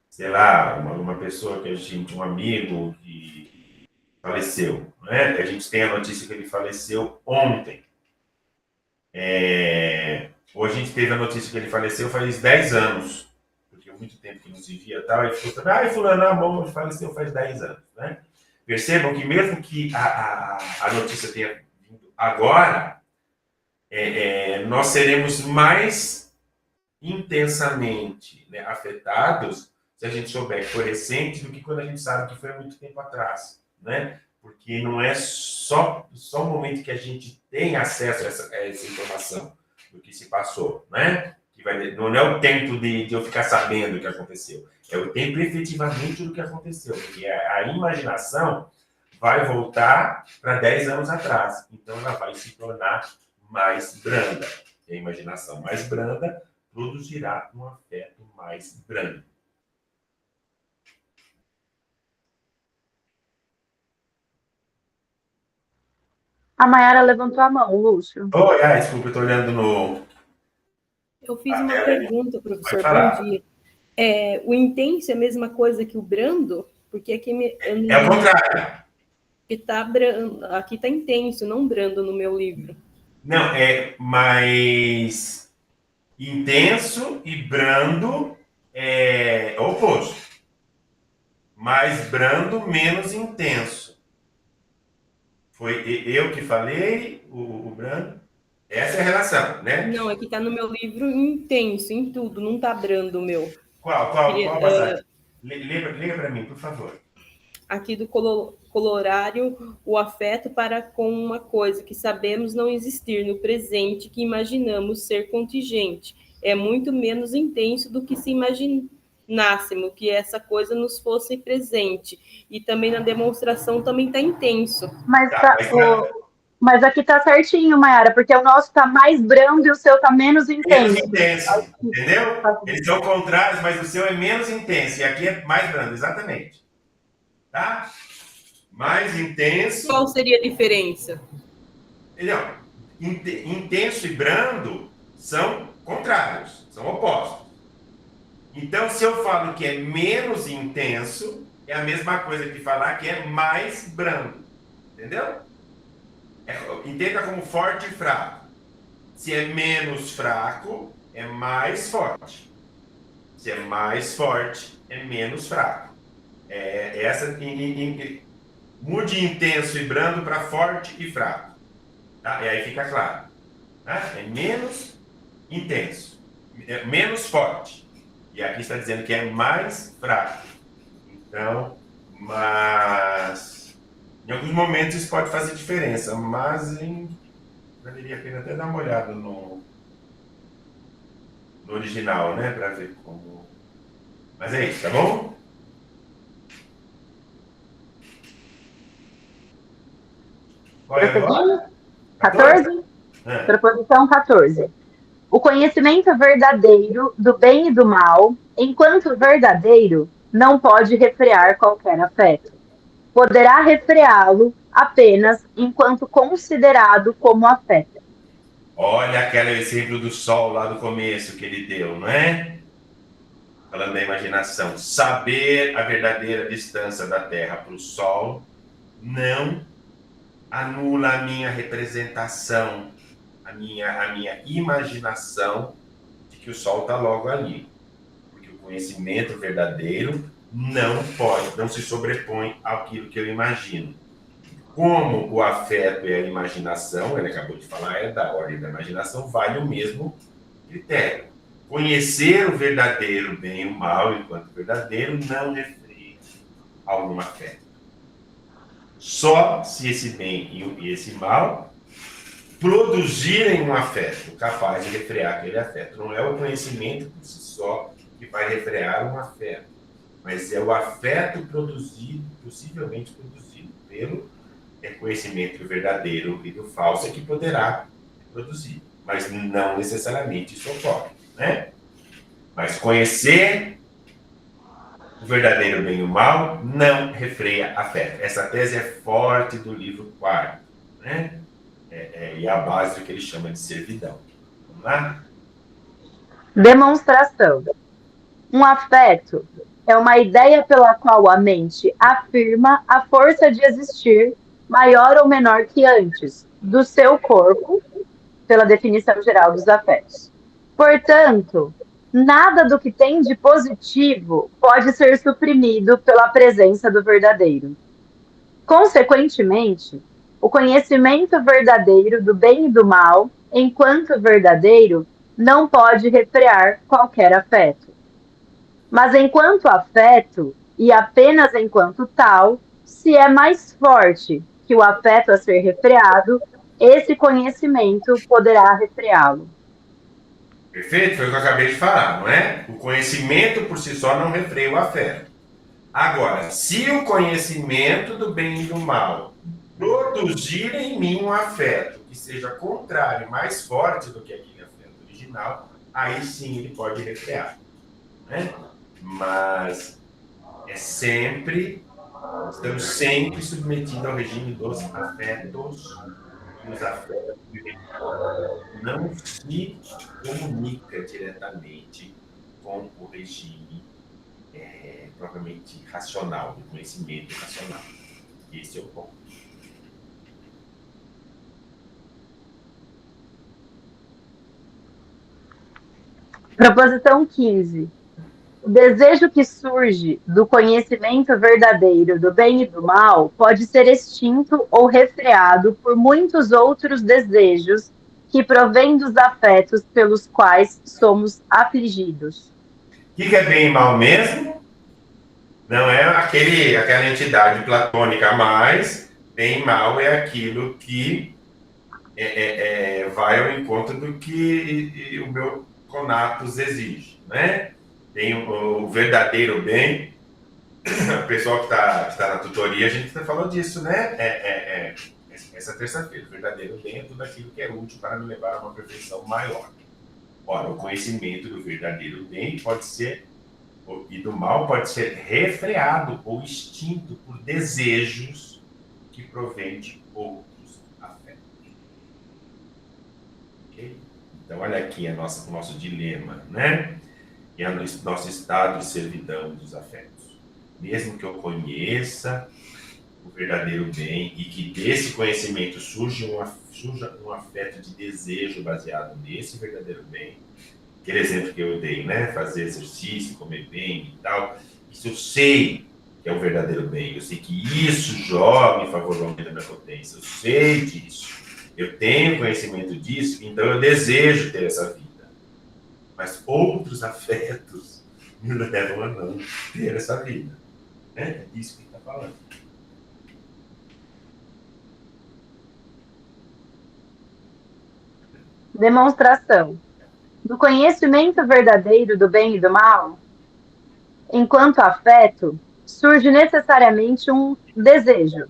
sei lá, uma pessoa que a gente, um amigo que faleceu, né? A gente tem a notícia que ele faleceu ontem. Ou a gente teve a notícia que ele faleceu faz 10 anos, porque há muito tempo que não se via tal, e ficou sabendo, fulano, bom, ele faleceu faz 10 anos, né? Percebam que mesmo que a notícia tenha vindo agora, nós seremos mais intensamente, né, afetados se a gente souber que foi recente do que quando a gente sabe que foi há muito tempo atrás, né? Porque não é só o momento que a gente tem acesso a essa informação do que se passou, né? Não é o tempo de eu ficar sabendo o que aconteceu, é o tempo efetivamente do que aconteceu, porque a imaginação vai voltar para 10 anos atrás, então ela vai se tornar mais branda. E a imaginação mais branda produzirá um afeto mais brando. A Mayara levantou a mão, Lúcio. Oi, desculpa, eu estou olhando no... Eu fiz uma pergunta, professor, bom dia. O intenso é a mesma coisa que o brando? Porque aqui é o contrário. Aqui está intenso, não brando no meu livro. Não, é mais intenso e brando é o oposto. Mais brando, menos intenso. Foi eu que falei, o brando. Essa é a relação, né? Não, aqui está no meu livro intenso, em tudo, não está brando o meu. Qual passagem? Liga para mim, por favor. Aqui do colorário, o afeto para com uma coisa que sabemos não existir no presente, que imaginamos ser contingente. É muito menos intenso do que se imaginássemos que essa coisa nos fosse presente. E também na demonstração também está intenso. Mas aqui está certinho, Mayara, porque o nosso está mais brando e o seu está menos intenso. Menos intenso, entendeu? Eles são contrários, mas o seu é menos intenso e aqui é mais brando, exatamente. Tá? Mais intenso. Qual seria a diferença? Não, intenso e brando são contrários, são opostos. Então, se eu falo que é menos intenso, é a mesma coisa que falar que é mais brando. Entendeu? Entenda como forte e fraco. Se é menos fraco, é mais forte. Se é mais forte, é menos fraco. Mude intenso e brando para forte e fraco. Tá? E aí fica claro. Tá? É menos intenso, menos forte. E aqui está dizendo que é mais fraco. Então, mas em alguns momentos isso pode fazer diferença, mas valeria a pena até dar uma olhada no original, né? Para ver como. Mas é isso, tá bom? Qual é agora? 14? Ah, Proposição 14. O conhecimento verdadeiro do bem e do mal, enquanto verdadeiro, não pode refrear qualquer afeto. Poderá refreá-lo apenas enquanto considerado como afeto. olha aquele exemplo do sol lá do começo que ele deu, não é? Falando da imaginação. Saber a verdadeira distância da Terra para o Sol não anula a minha representação, a minha imaginação de que o Sol está logo ali. Porque o conhecimento verdadeiro não se sobrepõe àquilo que eu imagino. Como o afeto e a imaginação, ele acabou de falar, é da ordem da imaginação, vale o mesmo critério. Conhecer o verdadeiro bem e o mal, enquanto verdadeiro, não refere a algum afeto. Só se esse bem e esse mal produzirem um afeto capaz de refrear aquele afeto. Não é o conhecimento por si só que vai refrear um afeto, mas é o afeto produzido, possivelmente produzido pelo conhecimento verdadeiro e do falso que poderá produzir. Mas não necessariamente isso ocorre, né? Mas conhecer o verdadeiro bem e o mal não refreia afeto. Essa tese é forte do livro 4º, né? E a base do que ele chama de servidão. Vamos lá? Demonstração. Um afeto é uma ideia pela qual a mente afirma a força de existir maior ou menor que antes do seu corpo, pela definição geral dos afetos. Portanto, nada do que tem de positivo pode ser suprimido pela presença do verdadeiro. Consequentemente, o conhecimento verdadeiro do bem e do mal, enquanto verdadeiro, não pode refrear qualquer afeto. Mas enquanto afeto, e apenas enquanto tal, se é mais forte que o afeto a ser refreado, esse conhecimento poderá refreá-lo. Perfeito? Foi o que eu acabei de falar, não é? O conhecimento por si só não refreia o afeto. Agora, se o conhecimento do bem e do mal produzir em mim um afeto que seja contrário, mais forte do que aquele afeto original, aí sim ele pode refrear, né? Mas estamos sempre submetidos ao regime dos afetos, e os afetos não se comunica diretamente com o regime propriamente racional, do conhecimento racional. Esse é o ponto. Proposição 15. O desejo que surge do conhecimento verdadeiro do bem e do mal pode ser extinto ou refreado por muitos outros desejos que provêm dos afetos pelos quais somos afligidos. O que é bem e mal mesmo? Não é aquela entidade platônica a mais. Bem e mal é aquilo que vai ao encontro do que o meu conatus exige, né? Tem o verdadeiro bem. O pessoal que está na tutoria, a gente falou disso, né? Essa terça-feira. O verdadeiro bem é tudo aquilo que é útil para me levar a uma perfeição maior. Ora, o conhecimento do verdadeiro bem pode ser, e do mal, pode ser refreado ou extinto por desejos que provêm de outros afetos. Okay? Então, olha aqui o nosso dilema, né? E o nosso estado de servidão dos afetos. Mesmo que eu conheça o verdadeiro bem e que desse conhecimento surja um afeto de desejo baseado nesse verdadeiro bem, aquele exemplo que eu dei, né? Fazer exercício, comer bem e tal, isso eu sei que é o verdadeiro bem, eu sei que isso joga em favor do aumento da minha potência, eu sei disso, eu tenho conhecimento disso, então eu desejo ter essa vida. Mas outros afetos me levam a não ter essa vida. É disso que ele está falando. Demonstração. Do conhecimento verdadeiro do bem e do mal, enquanto afeto, surge necessariamente um desejo,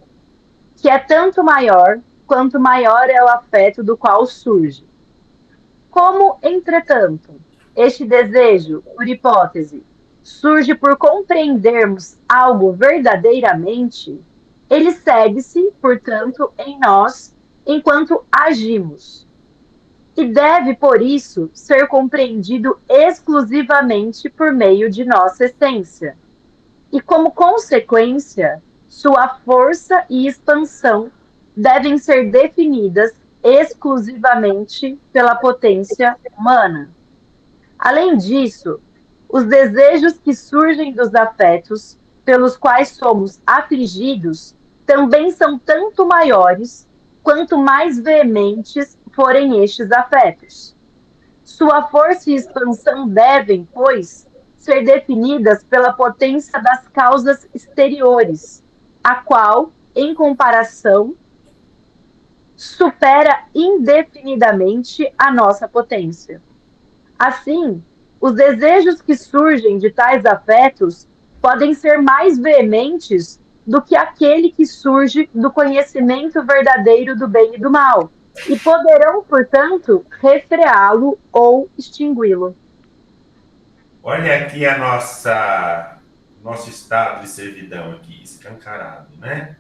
que é tanto maior quanto maior é o afeto do qual surge. Como, entretanto, este desejo, por hipótese, surge por compreendermos algo verdadeiramente, ele segue-se, portanto, em nós enquanto agimos, e deve, por isso, ser compreendido exclusivamente por meio de nossa essência. E, como consequência, sua força e expansão devem ser definidas exclusivamente pela potência humana. Além disso, os desejos que surgem dos afetos pelos quais somos afligidos também são tanto maiores quanto mais veementes forem estes afetos. Sua força e expansão devem, pois, ser definidas pela potência das causas exteriores, a qual, em comparação, supera indefinidamente a nossa potência. Assim, os desejos que surgem de tais afetos podem ser mais veementes do que aquele que surge do conhecimento verdadeiro do bem e do mal, e poderão, portanto, refreá-lo ou extingui-lo. Olha aqui nosso estado de servidão aqui, escancarado, né?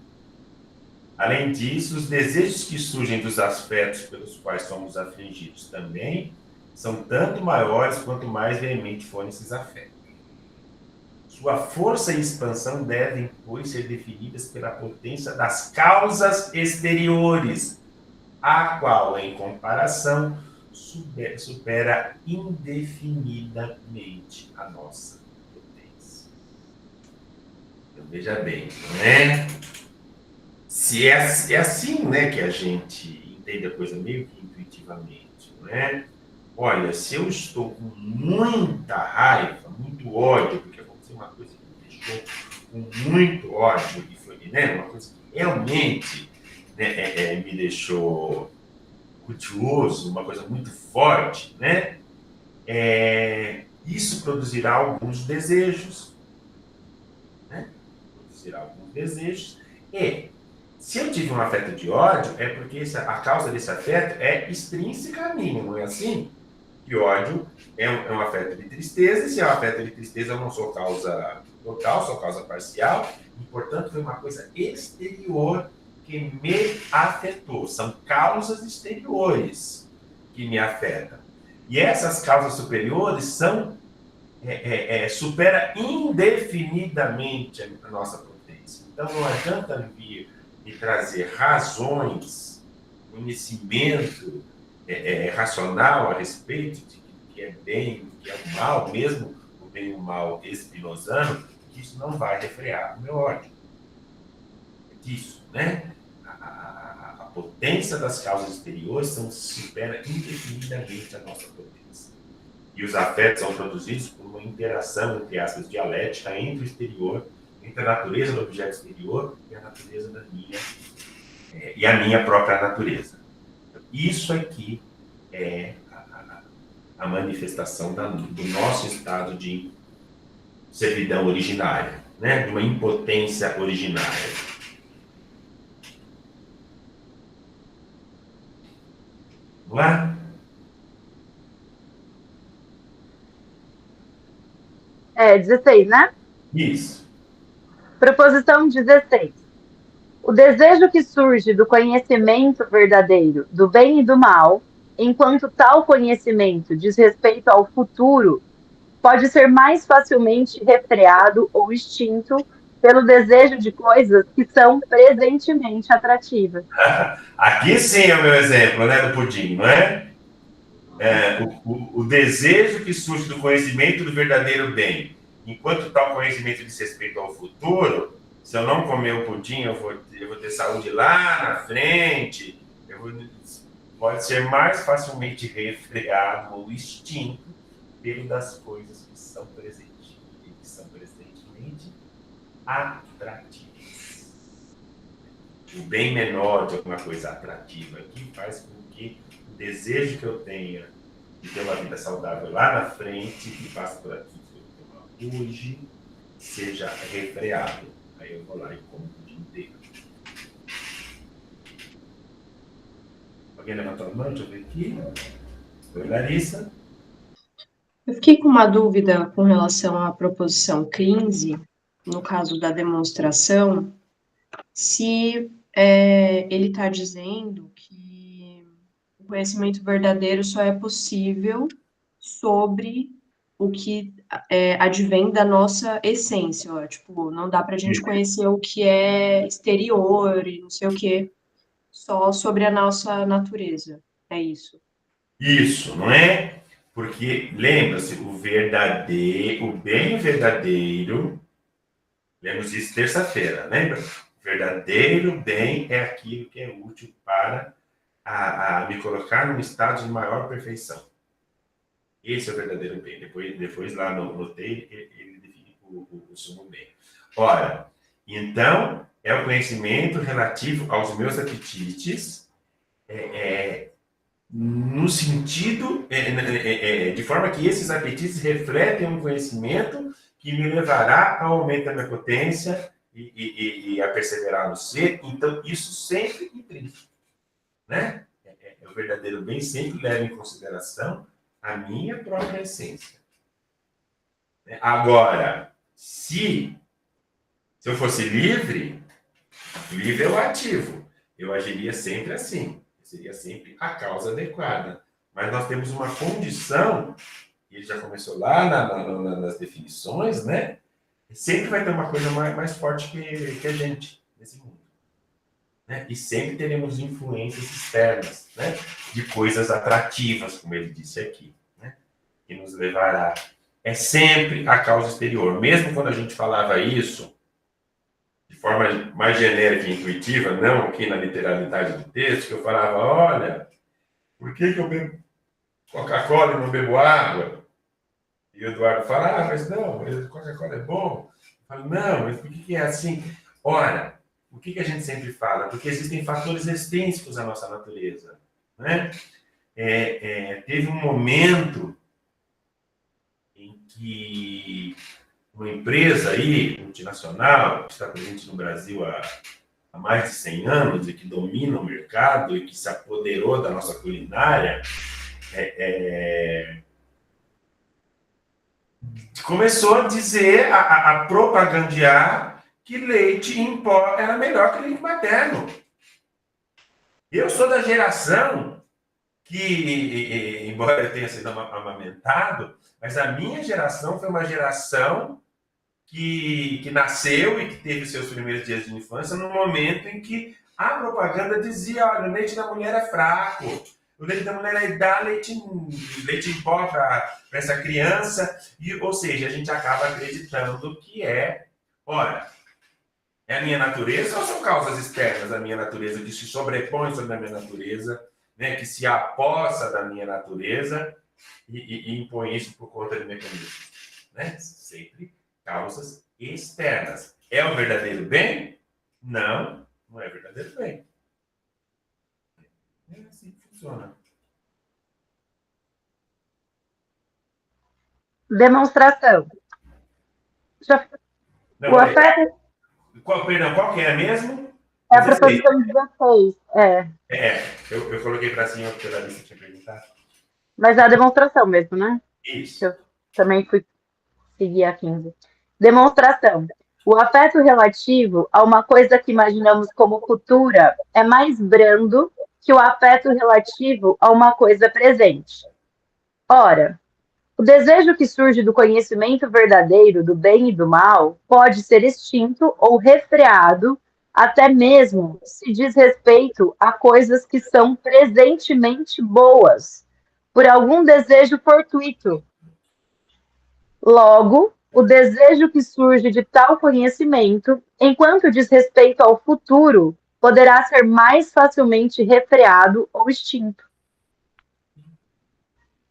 Além disso, os desejos que surgem dos afetos pelos quais somos afligidos também são tanto maiores quanto mais veementes forem esses afetos. Sua força e expansão devem, pois, ser definidas pela potência das causas exteriores, a qual, em comparação, supera indefinidamente a nossa potência. Então, veja bem, né? Se é assim, né, que a gente entende a coisa meio que intuitivamente, não é? Olha, se eu estou com muita raiva, muito ódio, porque aconteceu uma coisa que me deixou com muito ódio, e foi, né, uma coisa que realmente, né, me deixou curioso, uma coisa muito forte, né? Isso produzirá alguns desejos, né? Produzirá alguns desejos. E se eu tive um afeto de ódio, é porque a causa desse afeto é extrínseca a mim, não é assim? Que ódio é um afeto de tristeza, e se é um afeto de tristeza, eu não sou causa total, sou causa parcial, e, portanto, foi uma coisa exterior que me afetou. São causas exteriores que me afetam. E essas causas superiores supera indefinidamente a nossa potência. Então, não adianta vir me trazer razões, conhecimento racional a respeito de que é bem, do que é o mal, mesmo o bem e o mal espinosano, que isso não vai refrear o meu ódio. É disso, né? A potência das causas exteriores supera indefinidamente a nossa potência. E os afetos são produzidos por uma interação, entre aspas, dialética entre o exterior, entre a natureza do objeto exterior e a natureza da minha, e a minha própria natureza. Isso aqui é a manifestação do nosso estado de servidão originária, né? De uma impotência originária. Não é? É 16, né? Isso. Proposição 16. O desejo que surge do conhecimento verdadeiro do bem e do mal, enquanto tal conhecimento diz respeito ao futuro, pode ser mais facilmente refreado ou extinto pelo desejo de coisas que são presentemente atrativas. Aqui sim é o meu exemplo, né, do pudim, não é? O desejo que surge do conhecimento do verdadeiro bem. Enquanto tal conhecimento diz respeito ao futuro, se eu não comer o pudim, eu vou ter saúde lá na frente, pode ser mais facilmente refreado ou extinto pelo das coisas que são presentemente atrativas. O bem menor de alguma coisa atrativa aqui faz com que o desejo que eu tenha de ter uma vida saudável lá na frente, que passa por aqui que eu tenho hoje, seja refreado. Aí eu vou lá e como o dia inteiro. Alguém levantou a mão? Deixa eu ver aqui. Oi, Larissa. Eu fiquei com uma dúvida com relação à proposição 15, no caso da demonstração, se ele está dizendo que o conhecimento verdadeiro só é possível sobre o que advém da nossa essência, ó. Tipo, não dá para a gente conhecer o que é exterior e não sei o que, só sobre a nossa natureza. É isso. Isso, não é? Porque, lembra-se, o bem verdadeiro, lemos isso terça-feira, lembra? O verdadeiro bem é aquilo que é útil para me colocar num estado de maior perfeição. Esse é o verdadeiro bem. Depois lá no texto, ele define o sumo bem. Ora, então, é o conhecimento relativo aos meus apetites, no sentido, de forma que esses apetites refletem um conhecimento que me levará ao aumento da minha potência e a perseverar no ser. Então, isso sempre intrínseco, né? O verdadeiro bem sempre leva em consideração a minha própria essência. Agora, se eu fosse livre é o ativo. Eu agiria sempre assim. Seria sempre a causa adequada. Mas nós temos uma condição, e ele já começou lá nas definições, né? Sempre vai ter uma coisa mais forte que a gente nesse mundo. Né? E sempre teremos influências externas, né? De coisas atrativas, como ele disse aqui, né? Que nos levará. É sempre a causa exterior. Mesmo quando a gente falava isso, de forma mais genérica e intuitiva, não aqui na literalidade do texto, que eu falava, olha, por que eu bebo Coca-Cola e não bebo água? E o Eduardo fala, mas não, Coca-Cola é bom. Eu falo, não, mas por que é assim? Ora, o que a gente sempre fala? Porque existem fatores extrínsecos à nossa natureza, né? Teve um momento em que uma empresa aí, multinacional, que está presente no Brasil há mais de 100 anos e que domina o mercado e que se apoderou da nossa culinária, começou a dizer, a propagandear que leite em pó era melhor que leite materno. Eu sou da geração que, embora eu tenha sido amamentado, mas a minha geração foi uma geração que nasceu e que teve seus primeiros dias de infância no momento em que a propaganda dizia, olha, o leite da mulher é fraco, o leite da mulher é dar leite em pó para essa criança, ou seja, a gente acaba acreditando que ora, é a minha natureza ou são causas externas da minha natureza que se sobrepõem sobre a minha natureza, né, que se apossa da minha natureza e impõe isso por conta de mecanismos, né? Sempre causas externas. É o verdadeiro bem? Não, não é verdadeiro bem. É assim que funciona. Demonstração. Não, O afeto qual que é mesmo? é a proposição 16. Eu coloquei para cima porque a lista tinha perguntado. Mas é a demonstração mesmo, né? Isso. Eu também fui seguir a 15. Demonstração. O afeto relativo a uma coisa que imaginamos como futura é mais brando que o afeto relativo a uma coisa presente. Ora, o desejo que surge do conhecimento verdadeiro do bem e do mal pode ser extinto ou refreado, até mesmo se diz respeito a coisas que são presentemente boas, por algum desejo fortuito. Logo, o desejo que surge de tal conhecimento, enquanto diz respeito ao futuro, poderá ser mais facilmente refreado ou extinto.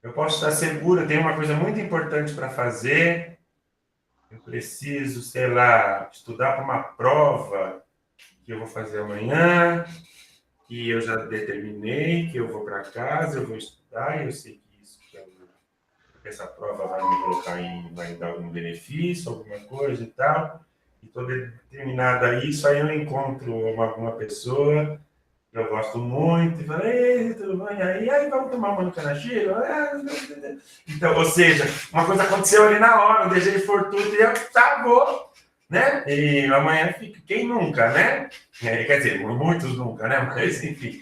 Eu posso estar seguro, eu tenho uma coisa muito importante para fazer. Eu preciso, sei lá, estudar para uma prova que eu vou fazer amanhã, que eu já determinei, que eu vou para casa, eu vou estudar, e eu sei que isso, que essa prova vai me colocar vai me dar algum benefício, alguma coisa e tal. E estou determinada a isso, aí eu encontro uma pessoa eu gosto muito, e fala, ei, tudo bem? Aí vamos tomar uma no Canachiro? Então, ou seja, uma coisa aconteceu ali na hora, um desejo fortuito e eu, tá, vou, né? E amanhã fica, quem nunca, né? Quer dizer, muitos nunca, né? Mas, enfim,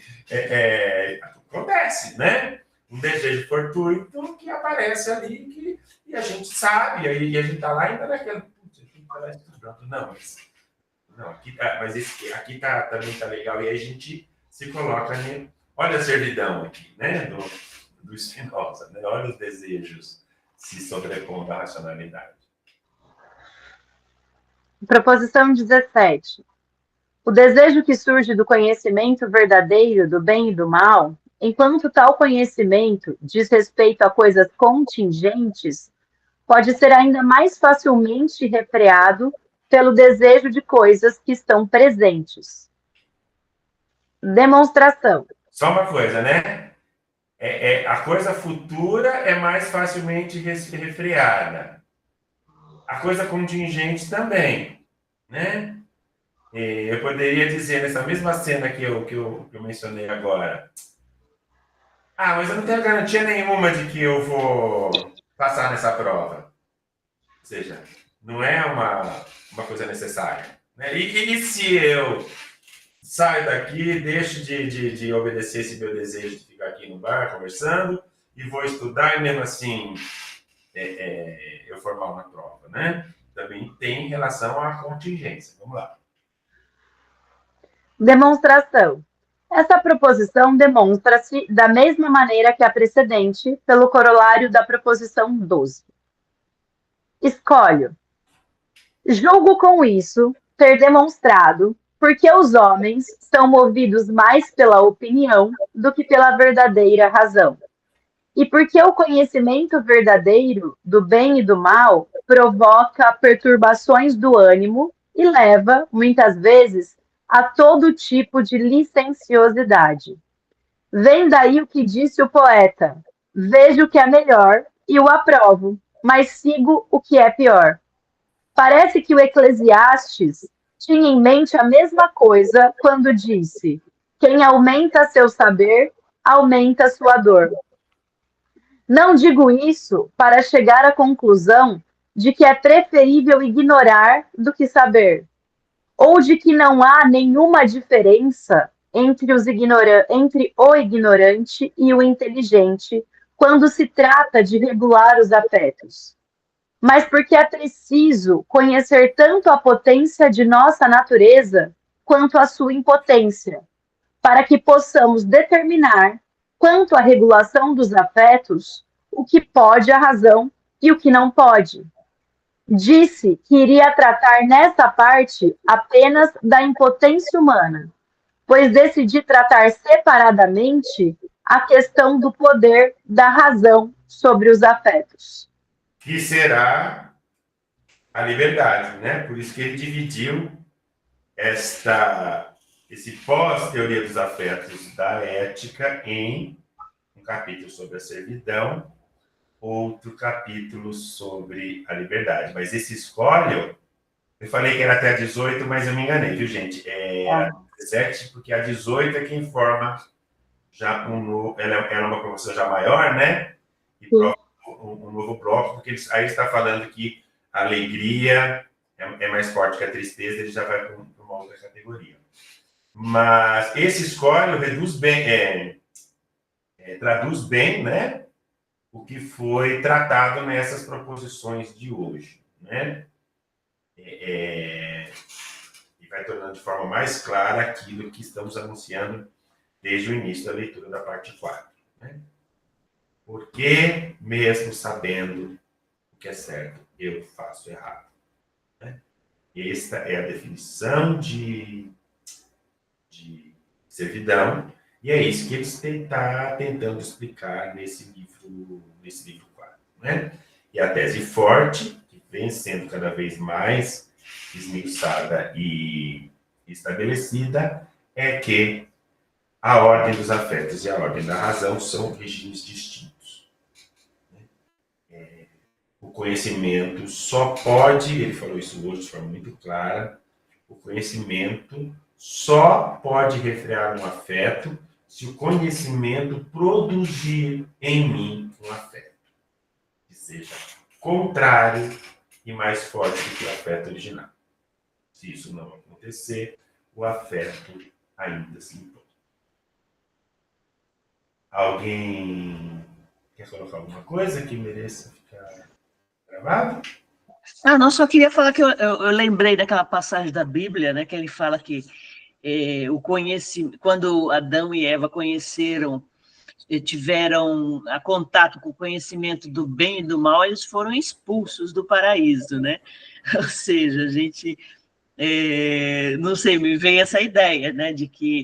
acontece, né? Um desejo fortuito que aparece ali, e a gente sabe, e a gente tá lá ainda naquela, putz, aqui parece que pronto, não, mas aqui também tá legal, e aí a gente se coloca, né? Olha a servidão aqui, né? Do Spinoza, né? Olha os desejos se sobrepondo à racionalidade. Proposição 17. O desejo que surge do conhecimento verdadeiro do bem e do mal, enquanto tal conhecimento diz respeito a coisas contingentes, pode ser ainda mais facilmente refreado pelo desejo de coisas que estão presentes. Demonstração. Só uma coisa, né? A coisa futura é mais facilmente refreada. A coisa contingente também, né? Eu poderia dizer nessa mesma cena que eu mencionei agora. Ah, mas eu não tenho garantia nenhuma de que eu vou passar nessa prova. Ou seja, não é uma coisa necessária. Né? E se eu saio daqui, deixo de obedecer esse meu desejo de ficar aqui no bar conversando e vou estudar e mesmo assim eu for mal na prova, né? Também tem relação à contingência. Vamos lá. Demonstração. Essa proposição demonstra-se da mesma maneira que a precedente, pelo corolário da proposição 12. Escolho. Julgo com isso ter demonstrado porque os homens são movidos mais pela opinião do que pela verdadeira razão. E porque o conhecimento verdadeiro do bem e do mal provoca perturbações do ânimo e leva, muitas vezes, a todo tipo de licenciosidade. Vem daí o que disse o poeta: vejo o que é melhor e o aprovo, mas sigo o que é pior. Parece que o Eclesiastes tinha em mente a mesma coisa quando disse: quem aumenta seu saber, aumenta sua dor. Não digo isso para chegar à conclusão de que é preferível ignorar do que saber, ou de que não há nenhuma diferença entre o ignorante e o inteligente quando se trata de regular os afetos, mas porque é preciso conhecer tanto a potência de nossa natureza quanto a sua impotência, para que possamos determinar, quanto à regulação dos afetos, o que pode a razão e o que não pode. Disse que iria tratar nessa parte apenas da impotência humana, pois decidi tratar separadamente a questão do poder da razão sobre os afetos. Que será a liberdade, né? Por isso que ele dividiu esse pós-teoria dos afetos da ética em um capítulo sobre a servidão, outro capítulo sobre a liberdade. Mas esse escolho, eu falei que era até a 18, mas eu me enganei, viu, gente? A 17, porque a 18 é quem forma já ela é uma promoção já maior, né? E um novo bloco, porque aí está falando que a alegria é mais forte que a tristeza, ele já vai para uma outra categoria. Mas esse escolho reduz bem, traduz bem, né, o que foi tratado nessas proposições de hoje, né? E vai tornando de forma mais clara aquilo que estamos anunciando desde o início da leitura da parte 4. Né? Porque, mesmo sabendo o que é certo, eu faço errado. Né? Esta é a definição de servidão, e é isso que ele está tentando explicar nesse livro 4. Né? E a tese forte, que vem sendo cada vez mais esmiuçada e estabelecida, é que a ordem dos afetos e a ordem da razão são regimes distintos. O conhecimento só pode, ele falou isso hoje de forma muito clara, o conhecimento só pode refrear um afeto se o conhecimento produzir em mim um afeto que seja contrário e mais forte do que o afeto original. Se isso não acontecer, o afeto ainda se impõe. Alguém quer colocar alguma coisa que mereça ficar gravado? Ah, não, só queria falar que eu lembrei daquela passagem da Bíblia, né, que ele fala que quando Adão e Eva conheceram, tiveram a contato com o conhecimento do bem e do mal, eles foram expulsos do paraíso, né? Ou seja, a gente, não sei, me vem essa ideia, né, de que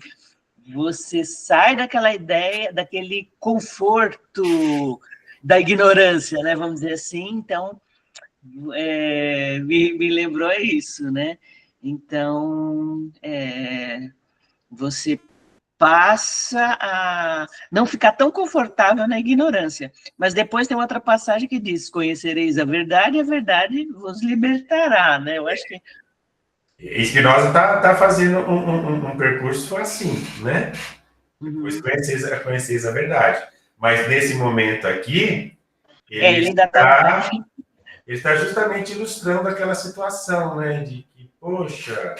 você sai daquela ideia, daquele conforto da ignorância, né, vamos dizer assim, então, me lembrou isso, né? Então, você passa a não ficar tão confortável na ignorância. Mas depois tem outra passagem que diz: conhecereis a verdade e a verdade vos libertará, né? Eu acho que... Spinoza está fazendo um percurso assim, né? Depois conheceis a verdade. Mas nesse momento aqui, ele ainda está justamente ilustrando aquela situação, né? De que, poxa,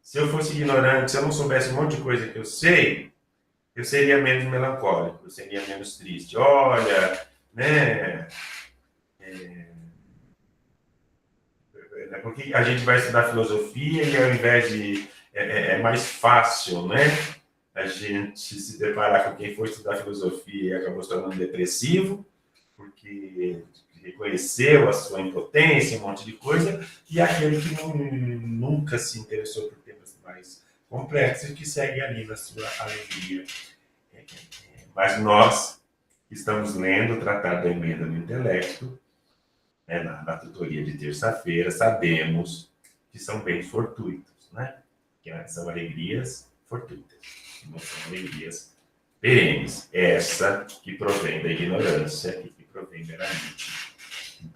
se eu fosse ignorante, se eu não soubesse um monte de coisa que eu sei, eu seria menos melancólico, eu seria menos triste. Olha, né? Porque a gente vai estudar filosofia e ao invés de... É mais fácil, né? A gente se deparar com quem foi estudar filosofia e acabou se tornando depressivo, porque reconheceu a sua impotência, um monte de coisa, e aquele que nunca se interessou por temas mais complexos, que segue ali na sua alegria. Mas nós estamos lendo o Tratado da Emenda do Intelecto, na tutoria de terça-feira, sabemos que são bens fortuitos, né? Que são alegrias fortuitas, não são alegrias perenes. Essa que provém da ignorância e que provém meramente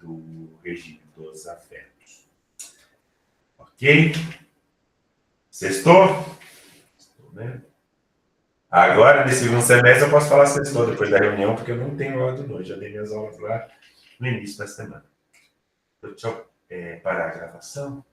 do regime dos afetos. Ok? Sextou? Sextou, né? Agora, nesse segundo semestre, eu posso falar sextou depois da reunião, porque eu não tenho aula de noite. Já dei minhas aulas lá no início da semana. Deixa eu parar a gravação.